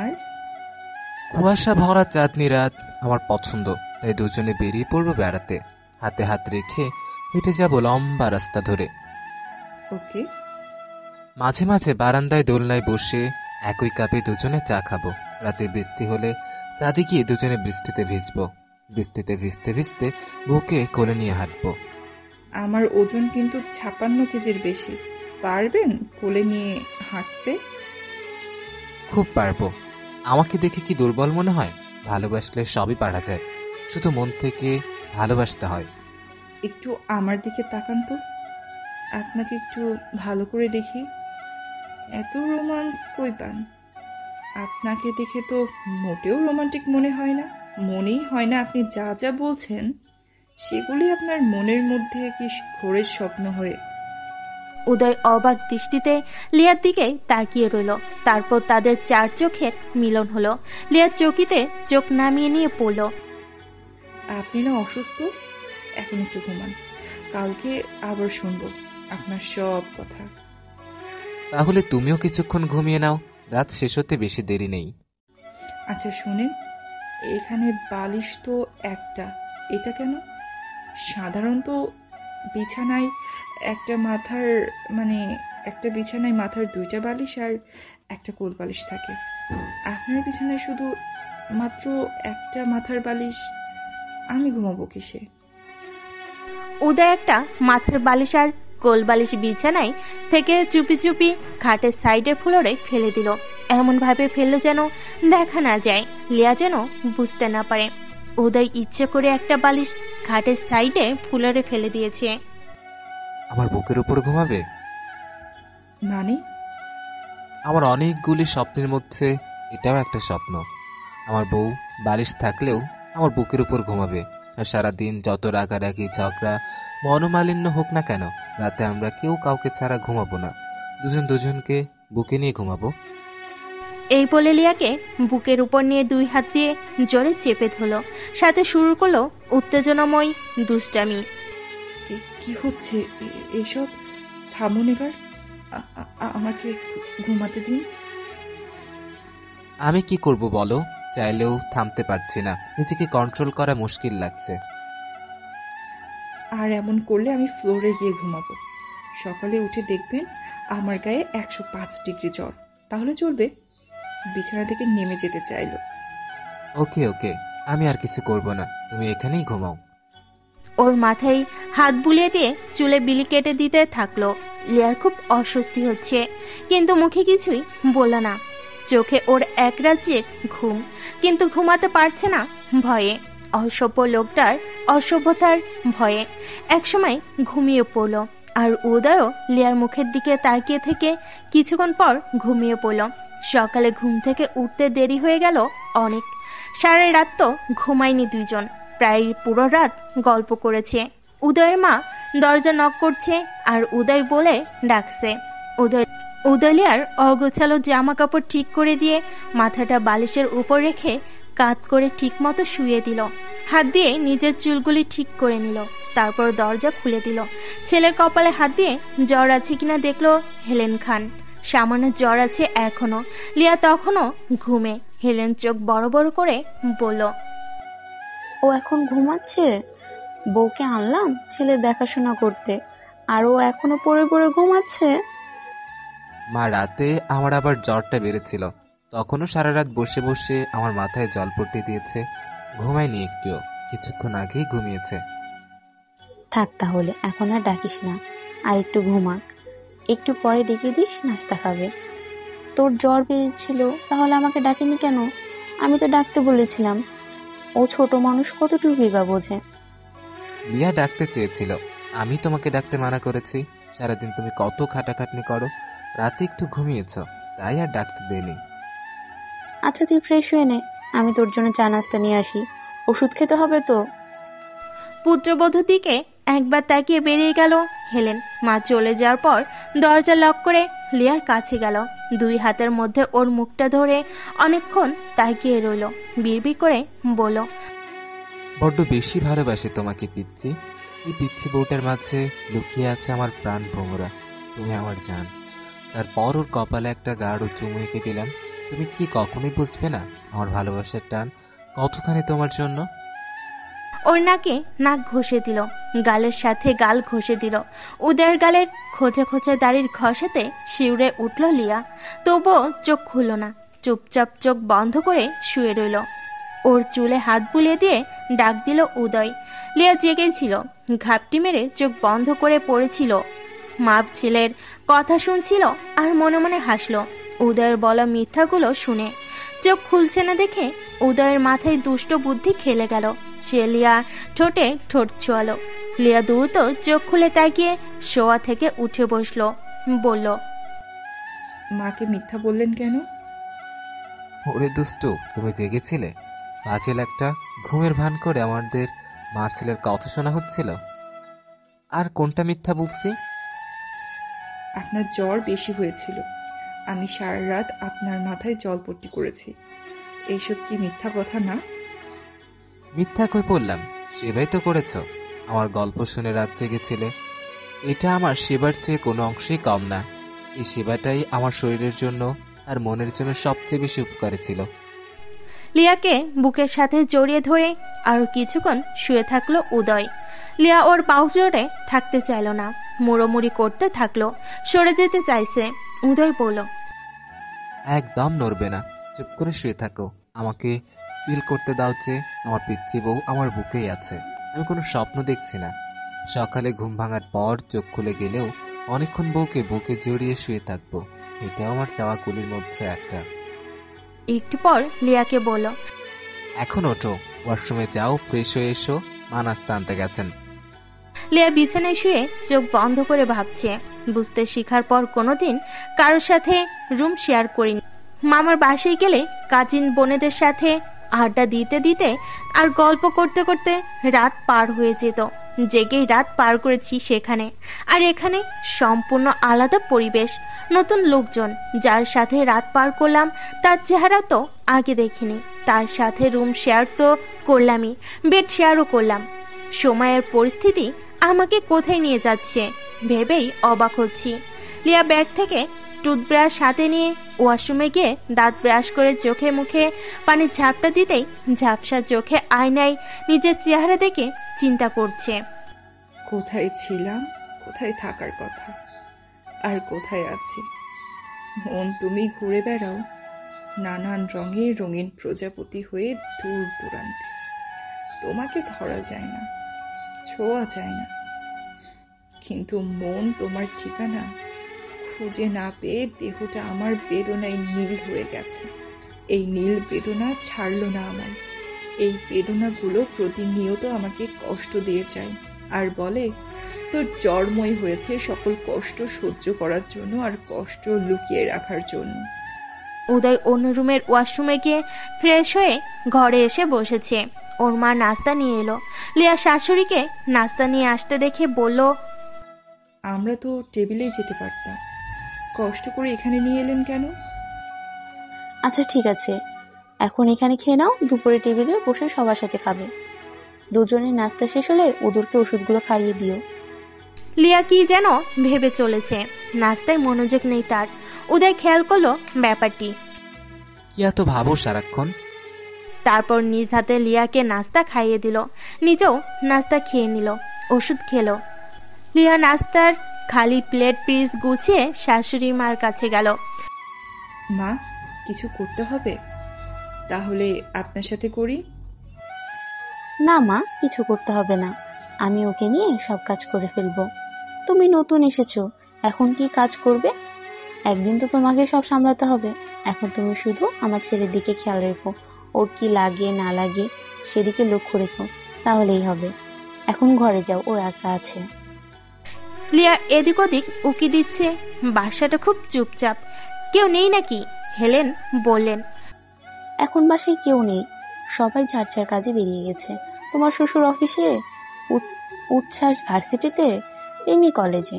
আর কুয়াশা ভরা চাঁদনি রাত আমার পছন্দ, তাই দুজনে বেরিয়ে পড়বো বেড়াতে, হাতে হাত রেখে হেঁটে যাব লম্বা রাস্তা ধরে। ওকে। মাঝে মাঝে বারান্দায় দোলনায় বসে একই কাপে দুজনে চা খাবো। রাতে বৃষ্টি হলে চাঁদে গিয়ে দুজনে বৃষ্টিতে ভিজবো, বৃষ্টিতে ভিজতে ভিজতে বুকে কোলে নিয়ে হাঁটবো। আমার ওজন কিন্তু 56 কেজির বেশি, পারবেন কোলে নিয়ে হাঁটতে? খুব পারবো। আমাকে দেখে কি দুর্বল মনে হয়? ভালোবাসলে সবই পারা যায়, শুধু মন থেকে ভালোবাসতে হয়। একটু আমার দিকে তাকান তো, আপনাকে একটু ভালো করে দেখি। এত রোমান্স কই পান? আপনাকে দেখে তো মোটেও রোমান্টিক মনে হয় না, মনেই হয় না আপনি যা যা বলছেন সেগুলি আপনার মনের মধ্যে কি ঘোরের স্বপ্ন হয়ে। উদয় অবাক দৃষ্টিতে লিয়ার দিকে তাকিয়ে রইল, তারপর তাদের চার চোখের মিলন হলো। লিয়ার চকিতে চোখ নামিয়ে নিয়ে পড়ল। আপনি না অসুস্থ? এখন একটু ঘুমান, কালকে আবার শুনবো আপনার সব কথা। তাহলে তুমিও কিছুক্ষণ ঘুমিয়ে নাও, রাত শেষ হতে বেশি দেরি নেই। আচ্ছা শোনেন, এখানে বালিশ তো একটা, এটা কেন? সাধারণত বিছানায় একটা বিছানায় মাথার 2টা বালিশ আর একটা কোল বালিশ থাকে, আপনার বিছানায় শুধু মাত্র একটা মাথার বালিশ। আমি ঘুমাবো কিসে? উদয় একটা মাথার বালিশ আর কোল বালিশ বিছানায় থেকে চুপি চুপি খাটের সাইডের ফ্লোরে ফেলে দিল, এমন ভাবে ফেললো যেন দেখা না যায়, লিয়া যেন বুঝতে না পারে। উদয় ইচ্ছে করে একটা বালিশ খাটের সাইডে ফ্লোরে ফেলে দিয়েছে। আমার বুকের উপর ঘুমাবে? মানে? আমার অনেকগুলি স্বপ্নের মধ্যে এটাও একটা স্বপ্ন। আমার বউ বালিশ থাকলেও আমার বুকের উপর ঘুমাবে, আর সারাদিন যত রাগারাগি ঝগড়া মনোমালিন্য হোক না কেন, রাতে আমরা কেউ কাউকে ছাড়া ঘুমাবো না, দুজন দুজনকে বুকে নিয়ে ঘুমাবো। এই বলে লিয়াকে বুকের উপর নিয়ে 2 হাত দিয়ে জোরে চেপে ধরল, সাথে শুরু করলো উত্তেজনাময় দুষ্টামি। কি হচ্ছে এসব? থামুন এবার। আমাকে ঘুমাতে দিন। আমি কি করব বলো? চাইলেও থামতে পারছি না, নিজেকে কন্ট্রোল করা মুশকিল লাগছে। আর এমন করলে আমি ফ্লোরে গিয়ে ঘুমাবো। সকালে উঠে দেখবেন আমার গায়ে 105 ডিগ্রি জ্বর। তাহলে চলবে? বিছানা থেকে নেমে যেতে চাইলো। ওকে ওকে, আমি আর কিছু করব না, তুমি এখানেই ঘুমাও। ওর মাথায় হাত বুলিয়ে দিয়ে চুলে বিলি কেটে দিতে থাকলো। লিয়ার খুব অস্বস্তি হচ্ছে, কিন্তু মুখে কিছুই বলল না। চোখে ওর এক রাজ্যের ঘুম, কিন্তু ঘুমাতে পারছে না ভয়ে, অসভ্য লোকটার অসভ্যতার ভয়ে। একসময় ঘুমিয়ে পড়ল, আর উদয়ও লিয়ার মুখের দিকে তাকিয়ে থেকে কিছুক্ষণ পর ঘুমিয়ে পড়ল। সকালে ঘুম থেকে উঠতে দেরি হয়ে গেল অনেক। সারা রাত তো ঘুমায়নি দুইজন, প্রায় পুরো রাত গল্প করেছে। উদয়ের মা দরজা নক করছে আর উদয় বলে ডাকছে। উদয় লিয়ার অগোছালো জামা কাপড় ঠিক করে দিয়ে মাথাটা বালিশের উপর রেখে কাত করে ঠিক মতো শুয়ে দিল। হাত দিয়ে নিজের চুলগুলি ঠিক করে নিল, তারপর দরজা খুলে দিল। ছেলের কপালে হাত দিয়ে জ্বর আছে কিনা দেখলো হেলেন খান। সামান্য জ্বর আছে এখনো। লিয়া তখনও ঘুমে। হেলেন চোখ বড় বড় করে বলল, ও এখন ঘুমাচ্ছে? বউকে আনলাম ছেলে দেখাশোনা করতে, আর ও এখনো পড়ে পড়ে ঘুমাচ্ছে? মা, রাতে আমার আবার জ্বরটা বেড়েছিল, তখনও সারা রাত বসে বসে আমার মাথায় জলপট্টি দিয়েছে। ঘুমায়নি একটুও, কিছুক্ষণ আগেই ঘুমিয়েছে। থাক তাহলে, এখন আর ডাকিস না, আর একটু ঘুমাক। একটু পরে ডেকে দিস, নাস্তা খাবে। তোর জ্বর বেড়েছিল, তাহলে আমাকে ডাকিনি কেন? আমি তো ডাকতে বলেছিলাম। ও ছোট মানুষ, কতটুকুই বা বোঝে। লিয়া ডাকতে চেয়েছিল, আমি তোমাকে ডাকতে মানা করেছি। সারাদিন তুমি কত খাটাখাটনি করো, রাতে একটু ঘুমিয়েছ, তাই আর ডাকতে দেয়নি। আচ্ছা তুই ফ্রেশ হয়ে নে, আমি তোর জন্য চা নাস্তা নিয়ে আসি। ওষুধ খেতে হবে তো। পুত্রবধূর দিকে একবার তাকিয়ে বেরিয়ে গেল হেলেন। মা চলে যাওয়ার পর দরজা লক করে লিয়ার কাছে গেল। দুই হাতের মধ্যে ওর মুখটা ধরে অনেকক্ষণ তাকিয়ে রইল। বিড়বিড় করে বলল, বড্ড বেশি ভালোবাসে তোমাকে পিচ্ছি। এই পিচ্ছি বউটার মাঝে লুকিয়ে আছে আমার প্রাণ ভোমরা। তুমি আমার জান। তারপর ওর কপালে একটা গাঢ় চুমু এঁকে দিলাম। তুমি কি কখনোই বুঝবে না আমার ভালোবাসার টান কতখানি তোমার জন্য? ওর নাকে নাক ঘষে দিল, গালের সাথে গাল ঘষে দিল। উদয়ের গালের খোঁচা খোঁচা দাড়ির ঘষাতে শিউরে উঠল লিয়া। তবুও চোখ খুলল না, চুপচাপ চোখ বন্ধ করে শুয়ে রইল। ওর চুলে হাত বুলিয়ে দিয়ে ডাক দিল উদয়। লিয়া জেগেছিল, ঘাপটি মেরে চোখ বন্ধ করে পড়েছিল। মাপ ছেলের কথা শুনছিল আর মনে মনে হাসল উদয়ের বলা মিথ্যাগুলো শুনে। চোখ খুলছে না দেখে উদয়ের মাথায় দুষ্ট বুদ্ধি খেলে গেল। সে লিয়া ঠোঁটে ঠোঁট ছোঁয়ালো। লিয়া দ্রুত চোখ খুলে তাকিয়ে শোয়া থেকে উঠে বসলো, বলল, মাকে মিথ্যা বললেন কেন? ওরে দুষ্টু, তুমি জেগেছিলে? ফাজিল একটা, ঘুমের ভান করে আমাদের মা ছেলের কথা শোনা হচ্ছিল। আর কোনটা মিথ্যা বলছি? আপনার জ্বর বেশি হয়েছিল, আমি সারা রাত আপনার মাথায় জলপট্টি করেছি। এইসব কি মিথ্যা কথা না? মিথ্যা কই বললাম, সেবাই তো করেছ। আমার গল্প শুনে রাত জেগেছিলে। এটা আমার সেবার চেয়ে কোনো অংশেই কম না। এই সেবাটাই আমার শরীরের জন্য আর মনের জন্য সবচেয়ে বেশি উপকারী ছিল। লিয়াকে বুকের সাথে জড়িয়ে ধরে আর কিছুক্ষণ শুয়ে থাকলো উদয়। লিয়া ওর বাহু জোরে থাকতে চাইল না, মুড়োমুড়ি করতে থাকলো, সরে যেতে চাইছে। উদয় বলল, একদম নড়বে না, চুপ করে শুয়ে থাকো। আমাকে ফিল করতে দাও যে আমার পিচ্ছি বউ আমার বুকেই আছে। আমি কোনো স্বপ্ন দেখছি না। সকালে ঘুম ভাঙার পর চোখ খুলে গেলেও অনেকক্ষণ বউকে বুকে জড়িয়ে শুয়ে থাকবো। এটাও আমার চাওয়া কুলির মধ্যে একটা। একটু পর লিয়াকে বলল, এখন ওঠো, ওয়াশরুমে যাও, ফ্রেশ হয়ে এসো, মা নাস্তা আনতে গেছেন। লিয়া বিছানায় শুয়ে চোখ বন্ধ করে ভাবছে। বুঝতে শিখার পর কোনোদিন কারোর সাথে রুম শেয়ার করিনি। মামার বাসায় গেলে কাজিন বোনেদের সাথে আড্ডা দিতে দিতে আর গল্প করতে করতে রাত পার হয়ে যেত। জেগেই রাত পার করেছি সেখানে। আর এখানে সম্পূর্ণ আলাদা পরিবেশ, নতুন লোকজন। যার সাথে রাত পার করলাম তার চেহারা তো আগে দেখিনি। তার সাথে রুম শেয়ার তো করলামই, বেড শেয়ারও করলাম। সময়ের পরিস্থিতি আমাকে কোথায় নিয়ে যাচ্ছে ভেবেই অবাক হচ্ছি। লিয়া ব্যাগ থেকে টুথব্রাশ হাতে নিয়ে ওয়াশরুমে গিয়ে দাঁত ব্রাশ করে চোখে মুখে পানির ঝাপটা দিতেই ঝাপসা চোখে আয়নায় নিজের চেহারা দেখে চিন্তা করছে, কোথায় ছিলাম, কোথায় থাকার কথা, আর কোথায় আছি। মন তুমি ঘুরে বেড়াও নানান রঙের রঙিন প্রজাপতি হয়ে দূর দূরান্তে। তোমাকে ধরা যায় না, ছোঁয়া যায় না, কিন্তু মন তোমার ঠিকানা খুঁজে না পেয়ে দেহটা আমার বেদনায় নীল হয়ে গেছে। এই নীল বেদনা ছাড়লো না আমায়। এই বেদনাগুলো প্রতিনিয়ত আমাকে কষ্ট দিয়ে যায় আর বলে, তোর জড়ময় হয়েছে সকল কষ্ট সহ্য করার জন্য আর কষ্ট লুকিয়ে রাখার জন্য। উদয় অন্য রুমের ওয়াশরুমে গিয়ে ফ্রেশ হয়ে ঘরে এসে বসেছে। ওর মা নাস্তা নিয়ে এলো। লিয়া শাশুড়িকে নাস্তা নিয়ে আসতে দেখে বলল, আমরা তো টেবিলেই যেতে পারতাম, কষ্ট করে এখানে নিয়ে এলেন কেন? আচ্ছা ঠিক আছে, এখন এখানে খেয়ে নাও, দুপুরে টেবিলে বসে সবার সাথে খাবে। দুজনের নাস্তা শেষ হলে ওদেরকে ওষুধগুলো খাইয়ে দিও। লিয়া কি যেন ভেবে চলেছে, নাস্তায় মনোযোগ নেই তার। উদয় খেয়াল করলো ব্যাপারটি। কি এত ভাবো সারাক্ষণ? তারপর নিজ হাতে লিয়াকে নাস্তা খাইয়ে দিল, নিজেও নাস্তা খেয়ে নিল, ওষুধ খেলো। লিয়া নাস্তার খালি প্লেট পিস গুছিয়ে শাশুড়ি মার কাছে গেল। মা, কিছু করতে হবে? তাহলে আপনার সাথে করি। না মা, কিছু করতে হবে না, আমি ওকে নিয়ে সব কাজ করে ফেলবো। তুমি নতুন এসেছো, এখন কি কাজ করবে? একদিন তো তোমাকে সব সামলাতে হবে। এখন তুমি শুধু আমার ছেলের দিকে খেয়াল রেখো, ওর কি লাগে না লাগে সেদিকে লক্ষ্য রেখো, তাহলেই হবে। এখন ঘরে যাও, ও একা আছে। লিয়া এদিক ওদিক উকি দিচ্ছে। বাসাটা খুব চুপচাপ, কেউ নেই নাকি? হেলেন বললেন, এখন বাসায় কেউ নেই, সবাই যার যার কাজে বেরিয়ে গেছে। তোমার শ্বশুর অফিসে, উচ্ছ্বাস ভার্সিটিতে, এমনি কলেজে।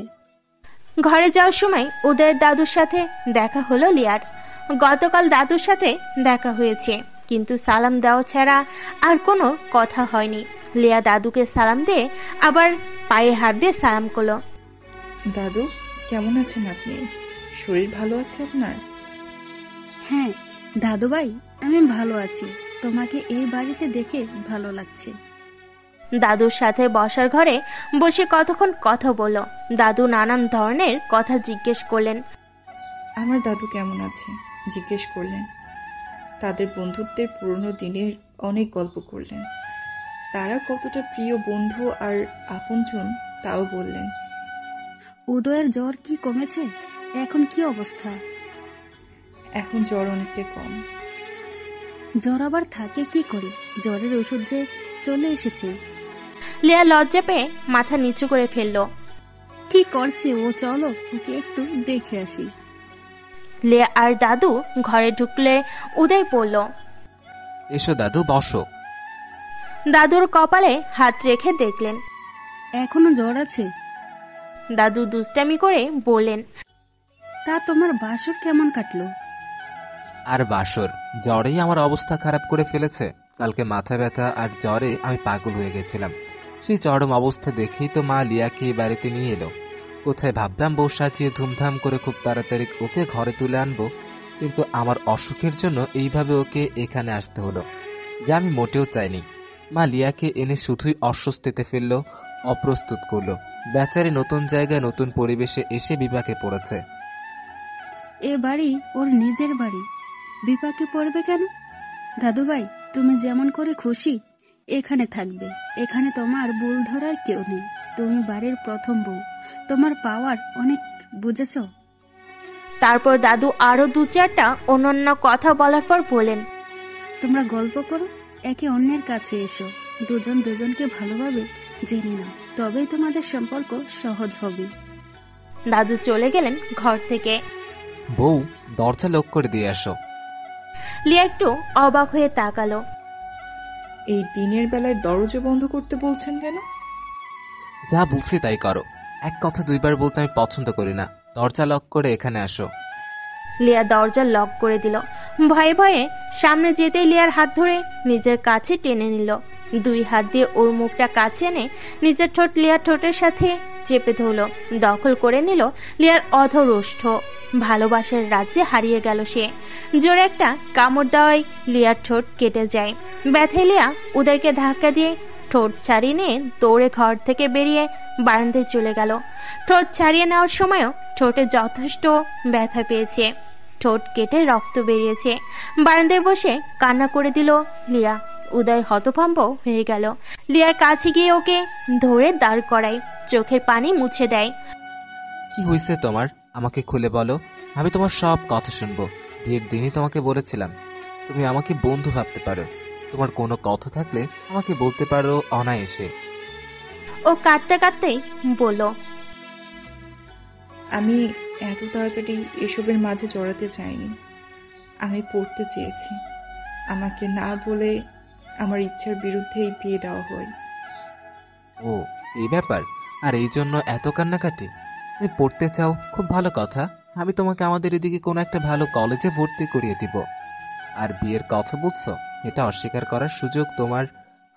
ঘরে যাওয়ার সময় উদয়ের দাদুর সাথে দেখা হলো লিয়ার। গতকাল দাদুর সাথে দেখা হয়েছে, কিন্তু সালাম দেওয়া ছাড়া আর কোনো কথা হয়নি। লিয়া দাদুকে সালাম দিয়ে আবার পায়ে হাত দিয়ে সালাম করলো। দাদু, কেমন আছেন আপনি? শরীর ভালো আছে আপনার? হ্যাঁ দাদুভাই, আমি ভালো আছি। তোমাকে এই বাড়িতে দেখে ভালো লাগছে। দাদুর সাথে বসার ঘরে বসে কতক্ষণ কথা বলল। দাদু নানান ধরনের কথা জিজ্ঞেস করলেন। আমার দাদু কেমন আছে জিজ্ঞেস করলেন। তাদের বন্ধুত্বের পুরনো দিনের অনেক গল্প করলেন। তারা কতটা প্রিয় বন্ধু আর আপনজন তাও বললেন। উদয়ের জ্বর কি কমেছে? এখন কি অবস্থা? এখন জ্বর অনেকটা কম। জ্বর আবার থাকে কি করে? জ্বরের ওষুধ যে চলে এসেছে। লিয়া লজ্জা পেয়ে মাথা নিচু করে ফেলল। কি করছে ও? চলো ওকে একটু দেখে আসি। লিয়া আর দাদু ঘরে ঢুকলে উদয় পড়ল। এসো দাদু, বসো। দাদুর কপালে হাত রেখে দেখলেন। এখনো জ্বর আছে? দাদু দুষ্টামি করে বললেন। তা তোমার বাসর কেমন কাটলো? আর বাসর, জ্বরেই আমার অবস্থা খারাপ করে ফেলেছে। কালকে মাথা ব্যথা আর জ্বরে আমি পাগল হয়ে গেছিলাম। সেই চরম অবস্থা দেখেই তো মা লিয়াকে এই বাড়িতে নিয়ে এলো। কোথায় ভাবলাম বউ সাজিয়ে ধুমধাম করে খুব তাড়াতাড়ি ওকে ঘরে তুলে আনবো, কিন্তু আমার অসুখের জন্য এইভাবে ওকে এখানে আসতে হলো, যা আমি মোটেও চাইনি। মা লিয়াকে এনে শুধুই অস্বস্তিতে ফেললো, অপ্রস্তুত করলো। বেচারি নতুন জায়গায় নতুন পরিবেশে এসে বিপাকে পড়েছে। এ বাড়ি ওর নিজের বাড়ি, বিপাকে পড়বে কেন? দাদুভাই, তুমি যেমন করে খুশি এখানে থাকবে। এখানে তোমার ভুল ধরার কেউ নেই। তুমি বাড়ির প্রথম বউ, তোমার পাওয়ার অনেক, বুঝেছ? তারপর দাদু আরো দু চারটা অন্যান্য কথা বলার পর বলেন, তোমরা গল্প করো, একে অন্যের কাছে এসো, দুজন দুজনকে ভালোভাবে জেনে নাও, তবেই তোমাদের সম্পর্ক সহজ হবে। দাদু চলে গেলেন ঘর থেকে। বউ, দরজা লক করে দিয়ে আসো। লিয়া একটু অবাক হয়ে তাকালো। এই দিনের বেলায় দরজা বন্ধ করতে বলছেন কেন? যা বলছি তাই করো। এক কথা দুইবার বলতে আমি পছন্দ করি না। দরজা লক করে এখানে আসো। লিয়া দরজা লক করে দিল। ভয়ে ভয়ে সামনে যেতেই লিয়ার হাত ধরে নিজের কাছে টেনে নিল। দুই হাত দিয়ে ওর মুখটা কাছে এনে নিজের ঠোঁট লিয়ার ঠোঁটের সাথে চেপে ধরল, দখল করে নিল লিয়ার অধর ওষ্ঠ। ভালোবাসার রাজ্যে হারিয়ে গেল সে। জোরে একটা কামড় দেওয়ায় লিয়ার ঠোঁট কেটে যায়। ব্যথায় লিয়া উদয়কে ধাক্কা দিয়ে ঠোঁট ছাড়িয়ে নিয়ে দৌড়ে ঘর থেকে বেরিয়ে বারান্দায় চলে গেল। ঠোঁট ছাড়িয়ে নেওয়ার সময়ও ঠোঁটে যথেষ্ট ব্যথা পেয়েছে, ঠোঁট কেটে রক্ত বেরিয়েছে। বারান্দায় বসে কান্না করে দিল লিয়া। উদয় হতভম্ব হয়ে গেল। লিয়ার কাছে গিয়ে ওকে ধরে দাঁড় করায়, চোখের পানি মুছে দেয়। কি হয়েছে তোমার? আমাকে খুলে বলো, আমি তোমার সব কথা শুনবো। বিয়ের দিনই তোমাকে বলেছিলাম তুমি আমাকে বন্ধু ভাবতে পারো। তোমার কোনো কথা থাকলে আমাকে বলতে পারো অনায়াসে। ও কাঁদতে কাঁদতেই বলল, আমি এত তাড়াতাড়ি এসবের মাঝে জড়াতে চাইনি। আমি পড়তে চেয়েছি। আমাকে না বলে আমার ইচ্ছার বিরুদ্ধে এই বিয়ে দেওয়া হয়। ও এই ব্যাপার, আর এই জন্য এত কান্নাকাটি? তুমি পড়তে চাও, খুব ভালো কথা। আমি তোমাকে আমাদের এদিকে কোনো একটা ভালো কলেজে ভর্তি করিয়ে দিব। আর বিয়ের কথা বলছো, এটা অস্বীকার করার সুযোগ তোমার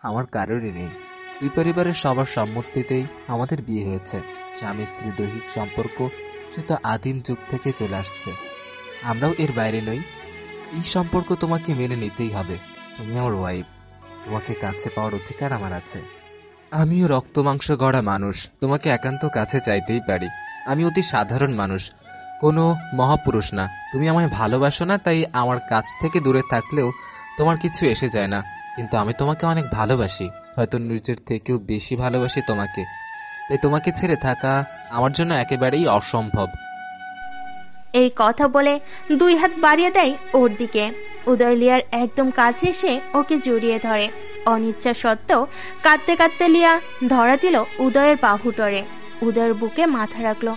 আমার কারোরই নেই। দুই পরিবারের সবার সম্মতিতেই আমাদের বিয়ে হয়েছে। স্বামী স্ত্রী দৈহিক সম্পর্ক সে তো আদিম যুগ থেকে চলে আসছে, আমরাও এর বাইরে নই। এই সম্পর্ক তোমাকে মেনে নিতেই হবে। তুমি আমার ওয়াইফ, তোমাকে কাছে পাওয়ার অধিকার আমার আছে। আমিও রক্ত মাংস গড়া মানুষ, তোমাকে একান্ত কাছে চাইতেই পারি। আমি অতি সাধারণ মানুষ, কোনো মহাপুরুষ না। তুমি আমায় ভালোবাসো না, তাই আমার কাছ থেকে দূরে থাকলেও তোমার কিছু এসে যায় না। কিন্তু আমি তোমাকে অনেক ভালোবাসি, হয়তো নিজের থেকেও বেশি ভালোবাসি তোমাকে। তাই তোমাকে ছেড়ে থাকা আমার জন্য একেবারেই অসম্ভব। এই কথা বলে দুই হাত বাড়িয়ে দেয় ওর দিকে। উদয় লিয়ার একদম কাছে এসে ওকে জড়িয়ে ধরে। অনিচ্ছা সত্ত্বেও কাঁদতে কাঁদতে লিয়া ধরা দিল উদয়ের বাহুটরে। উদয়ের বুকে মাথা রাখলো,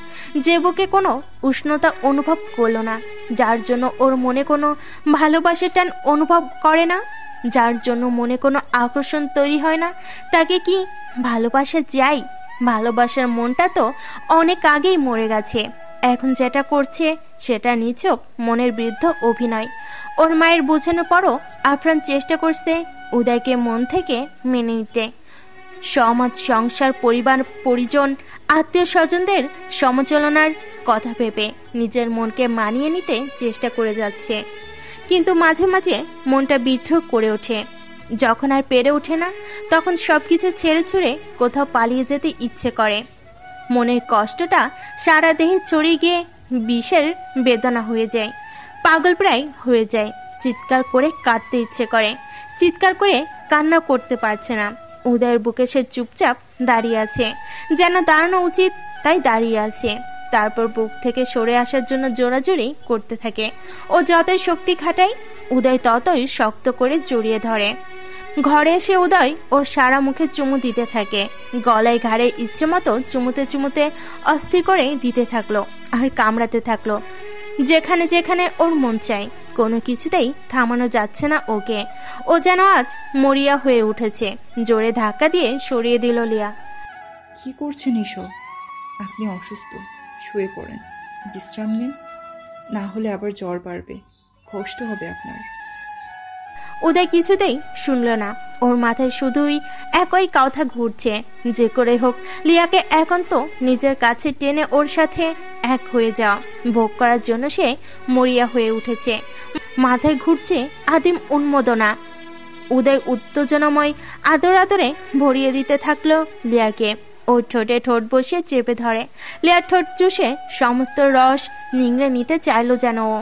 যে বুকে কোনো উষ্ণতা অনুভব করলো না, যার জন্য ওর মনে কোনো ভালোবাসার টান অনুভব করে না, যার জন্য মনে কোনো আকর্ষণ তৈরি হয় না, তাকে কি ভালোবাসা যায়? ভালোবাসার মনটা তো অনেক আগেই মরে গেছে। এখন যেটা করছে সেটা নিছক মনের বিরুদ্ধ অভিনয়। ওর মায়ের বোঝানোর পরও আফরান চেষ্টা করছে উদয়কে মন থেকে মেনে নিতে। সমাজ, সংসার, পরিবার, পরিজন, আত্মীয় স্বজনদের সমালোচনার কথা ভেবে নিজের মনকে মানিয়ে নিতে চেষ্টা করে যাচ্ছে। কিন্তু মাঝে মাঝে মনটা বিদ্রোহ করে ওঠে। যখন আর পেরে ওঠে না, তখন সবকিছু ছেড়ে ছুড়ে কোথাও পালিয়ে যেতে ইচ্ছে করে। মনের কষ্টটা সারা দেহে ছড়িয়ে গিয়ে বিষের বেদনা হয়ে যায়, পাগল প্রায় হয়ে যায়। চিৎকার করে কাঁদতে ইচ্ছে করে, চিৎকার করে কান্না করতে পারছে না। উদয়ের বুকে সে চুপচাপ দাঁড়িয়ে আছে, যেন দাঁড়ানো উচিত তাই দাঁড়িয়ে আছে। তারপর বুক থেকে সরে আসার জন্য জোরাজোরি করতে থাকে। ও যতই শক্তি খাটায়, উদয় ততই শক্ত করে জড়িয়ে ধরে। ঘরে এসে উদয় ওর সারা মুখে চুমু দিতে থাকে, গলায় ঘাড়ে ইচ্ছে মতো চুমুতে চুমুতে অস্থির করে দিতে থাকলো আর কামড়াতে থাকলো যেখানে যেখানে ওর মন চায়। কোনো কিছুতেই থামানো যাচ্ছে না ওকে। ও যেন আজ মরিয়া হয়ে উঠেছে। জোরে ধাক্কা দিয়ে সরিয়ে দিল লিয়া। কি করছেন এসব? আপনি অসুস্থ, শুয়ে পড়েন, বিশ্রাম নিন, না হলে আবার জ্বর বাড়বে, কষ্ট হবে আপনার। উদয় কিছুতেই শুনল না। ওর মাথায় শুধুই একই কথা ঘুরছে, যে করে হোক লিয়াকে এখন তো নিজের কাছে টেনে ওর সাথে এক হয়ে যাওয়া, ভোগ করার জন্য সে মরিয়া হয়ে উঠেছে। মাথায় ঘুরছে আদিম উন্মাদনা। উদয় উত্তেজনাময় আদর আদরে ভরিয়ে দিতে থাকলো লিয়াকে। ওর ঠোঁটে ঠোঁট বসিয়ে চেপে ধরে। লিয়ার ঠোঁট চুষে সমস্ত রস নিংড়ে নিতে চাইল যেন ও।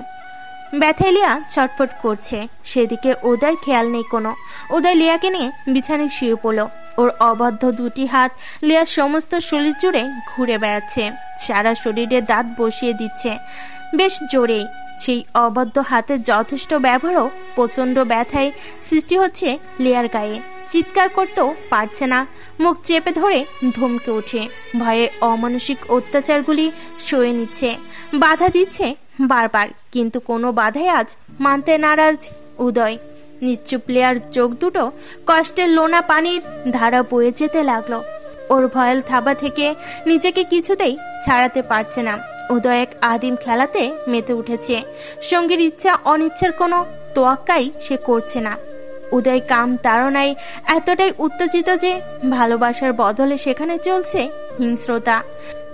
ব্যথায় লিয়া ছটফট করছে, সেদিকে উদয়ের খেয়াল নেই কোনো। উদয় লিয়াকে নিয়ে বিছানায় শুয়ে পড়ল। ওর অবাধ্য দুটি হাত লিয়ার সমস্ত শরীর জুড়ে ঘুরে বেড়াচ্ছে, সারা শরীরে দাঁত বসিয়ে দিচ্ছে বেশ জোরেই। সেই অবাধ্য হাতের যথেষ্ট ব্যবহারও প্রচন্ড ব্যথায় সৃষ্টি হচ্ছে লিয়ার গায়ে। চিৎকার করতেও পারছে না, মুখ চেপে ধরে ধমকে ওঠে। ভয়ে অমানসিক অত্যাচারগুলি সয়ে নিচ্ছে, বাধা দিচ্ছে বারবার, কিন্তু কোনো বাধাই আজ মানতে নারাজ উদয়। নিশ্চুপ লিয়ার চোখ দুটো কষ্টের লোনা পানির ধারা বয়ে যেতে লাগলো। ওর ভয়াল থাবা থেকে নিজেকে কিছুতেই ছাড়াতে পারছে না। উদয় এক আদিম খেলাতে মেতে উঠেছে। সঙ্গীর ইচ্ছা অনিচ্ছার কোনো তোয়াক্কাই সে করছে না। উদয় কাম তাড়নায় এতটাই উত্তেজিত যে ভালোবাসার বদলে সেখানে চলছে হিংস্রতা।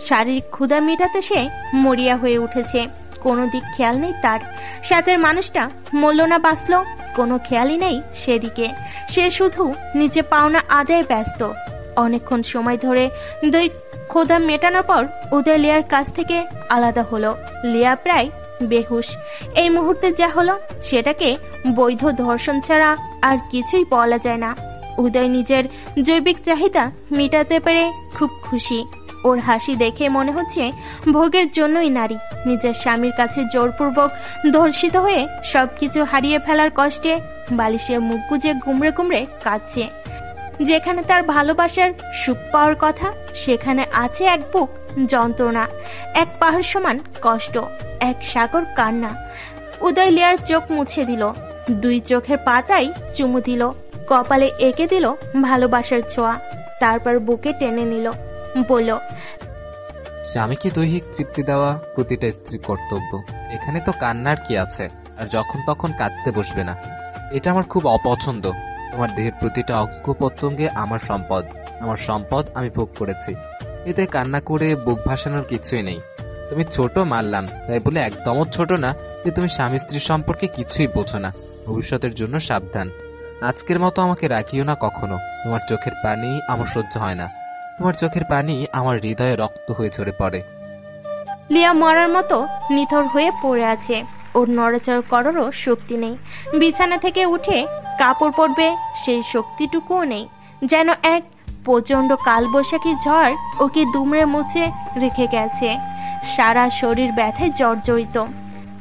শারীরিক ক্ষুধা মেটাতে সে মরিয়া হয়ে উঠেছে। কোনো দিক খেয়াল নেই তার। সাথের মানুষটা মরল না বাঁচল, কোনো খেয়ালই নেই সেদিকে। সে শুধু নিজে পাওনা আদায়ে ব্যস্ত। অনেকক্ষণ সময় ধরে দুই ক্ষুধা মেটানোর পর উদয় লিয়ার কাছ থেকে আলাদা হলো। লিয়া প্রায় বেহুশ। এই মুহূর্তে যা হলো সেটাকে বৈধ ধর্ষণ ছাড়া আর কিছুই বলা যায় না। উদয় নিজের জৈবিক চাহিদা মেটাতে পেরে খুব খুশি। ওর হাসি দেখে মনে হচ্ছে ভোগের জন্যই নারী নিজের স্বামীর কাছে জোরপূর্বক ধর্ষিত হয়ে সবকিছু হারিয়ে ফেলার কষ্টে বালিশে মুখ গুজে গুমড়ে গুমড়ে কাঁদছে। যেখানে তার ভালোবাসার সুখ পাওয়ার কথা সেখানে আছে এক বুক যন্ত্রণা, এক পাহাড় সমান কষ্ট, এক সাগর কান্না। উদয় লিয়ার চোখ মুছে দিল, দুই চোখের পাতায় চুমু দিল, কপালে এঁকে দিল ভালোবাসার ছোঁয়া, তারপর বুকে টেনে নিল, বলল, স্বামীকে দৈহিক তৃপ্তি দেওয়া প্রতিটা স্ত্রীর কর্তব্য। এখানে তো কান্নার কি আছে? আর যখন তখন কাঁদতে বসবে না, এটা আমার খুব অপছন্দ। তোমার দেহের প্রতিটা অঙ্গ প্রত্যঙ্গে আমার সম্পদ, আমার সম্পদ আমি ভোগ করেছি। এতে কান্না করে বুক ভাসানোর কিছুই নেই। তুমি ছোট মানলাম, তাই বলে একদমও ছোট না যে তুমি স্বামী স্ত্রীর সম্পর্কে কিছুই বোঝো না। ভবিষ্যতের জন্য সাবধান। আজকের মতো আমাকে রাখিও না কখনো। তোমার চোখের পানি আমার সহ্য হয় না। তোমার চোখের পানি আমার হৃদয়ে রক্ত হয়ে ঝরে পড়ে। লিয়া মরার মতো নিথর হয়ে পড়ে আছে। ওর নড়াচড় করারও শক্তি নেই। বিছানা থেকে উঠে কাপড় পরবে সেই শক্তিটুকুও নেই। যেন এক প্রচন্ড কালবৈশাখী ঝড় ওকে দুমড়ে মুছে রেখে গেছে। সারা শরীর ব্যথায় জর্জরিত।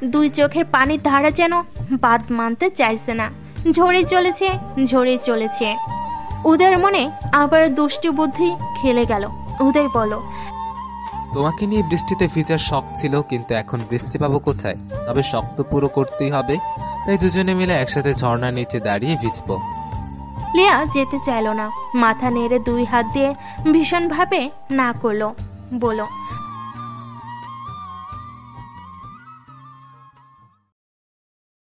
দুই চোখের পানির ধারা যেন বাদ মানতে চাইছে না। ঝরে চলেছে, ঝরে চলেছে। উদয়ের মনে আবার দুষ্টি বুদ্ধি খেলে গেল। উদয় বলো, তোমাকে নিয়ে বৃষ্টিতে ভিজার শখ ছিল, কিন্তু এখন বৃষ্টি পাবো কোথায়? তবে শখ তো পুরো করতেই হবে। তাই দুজনে মিলে একসাথে ঝর্ণার নিচে দাঁড়িয়ে ভিজবো। লিয়া যেতে চাইল না। মাথা নেড়ে দুই হাত দিয়ে ভীষণ ভাবে না করলো। বলো,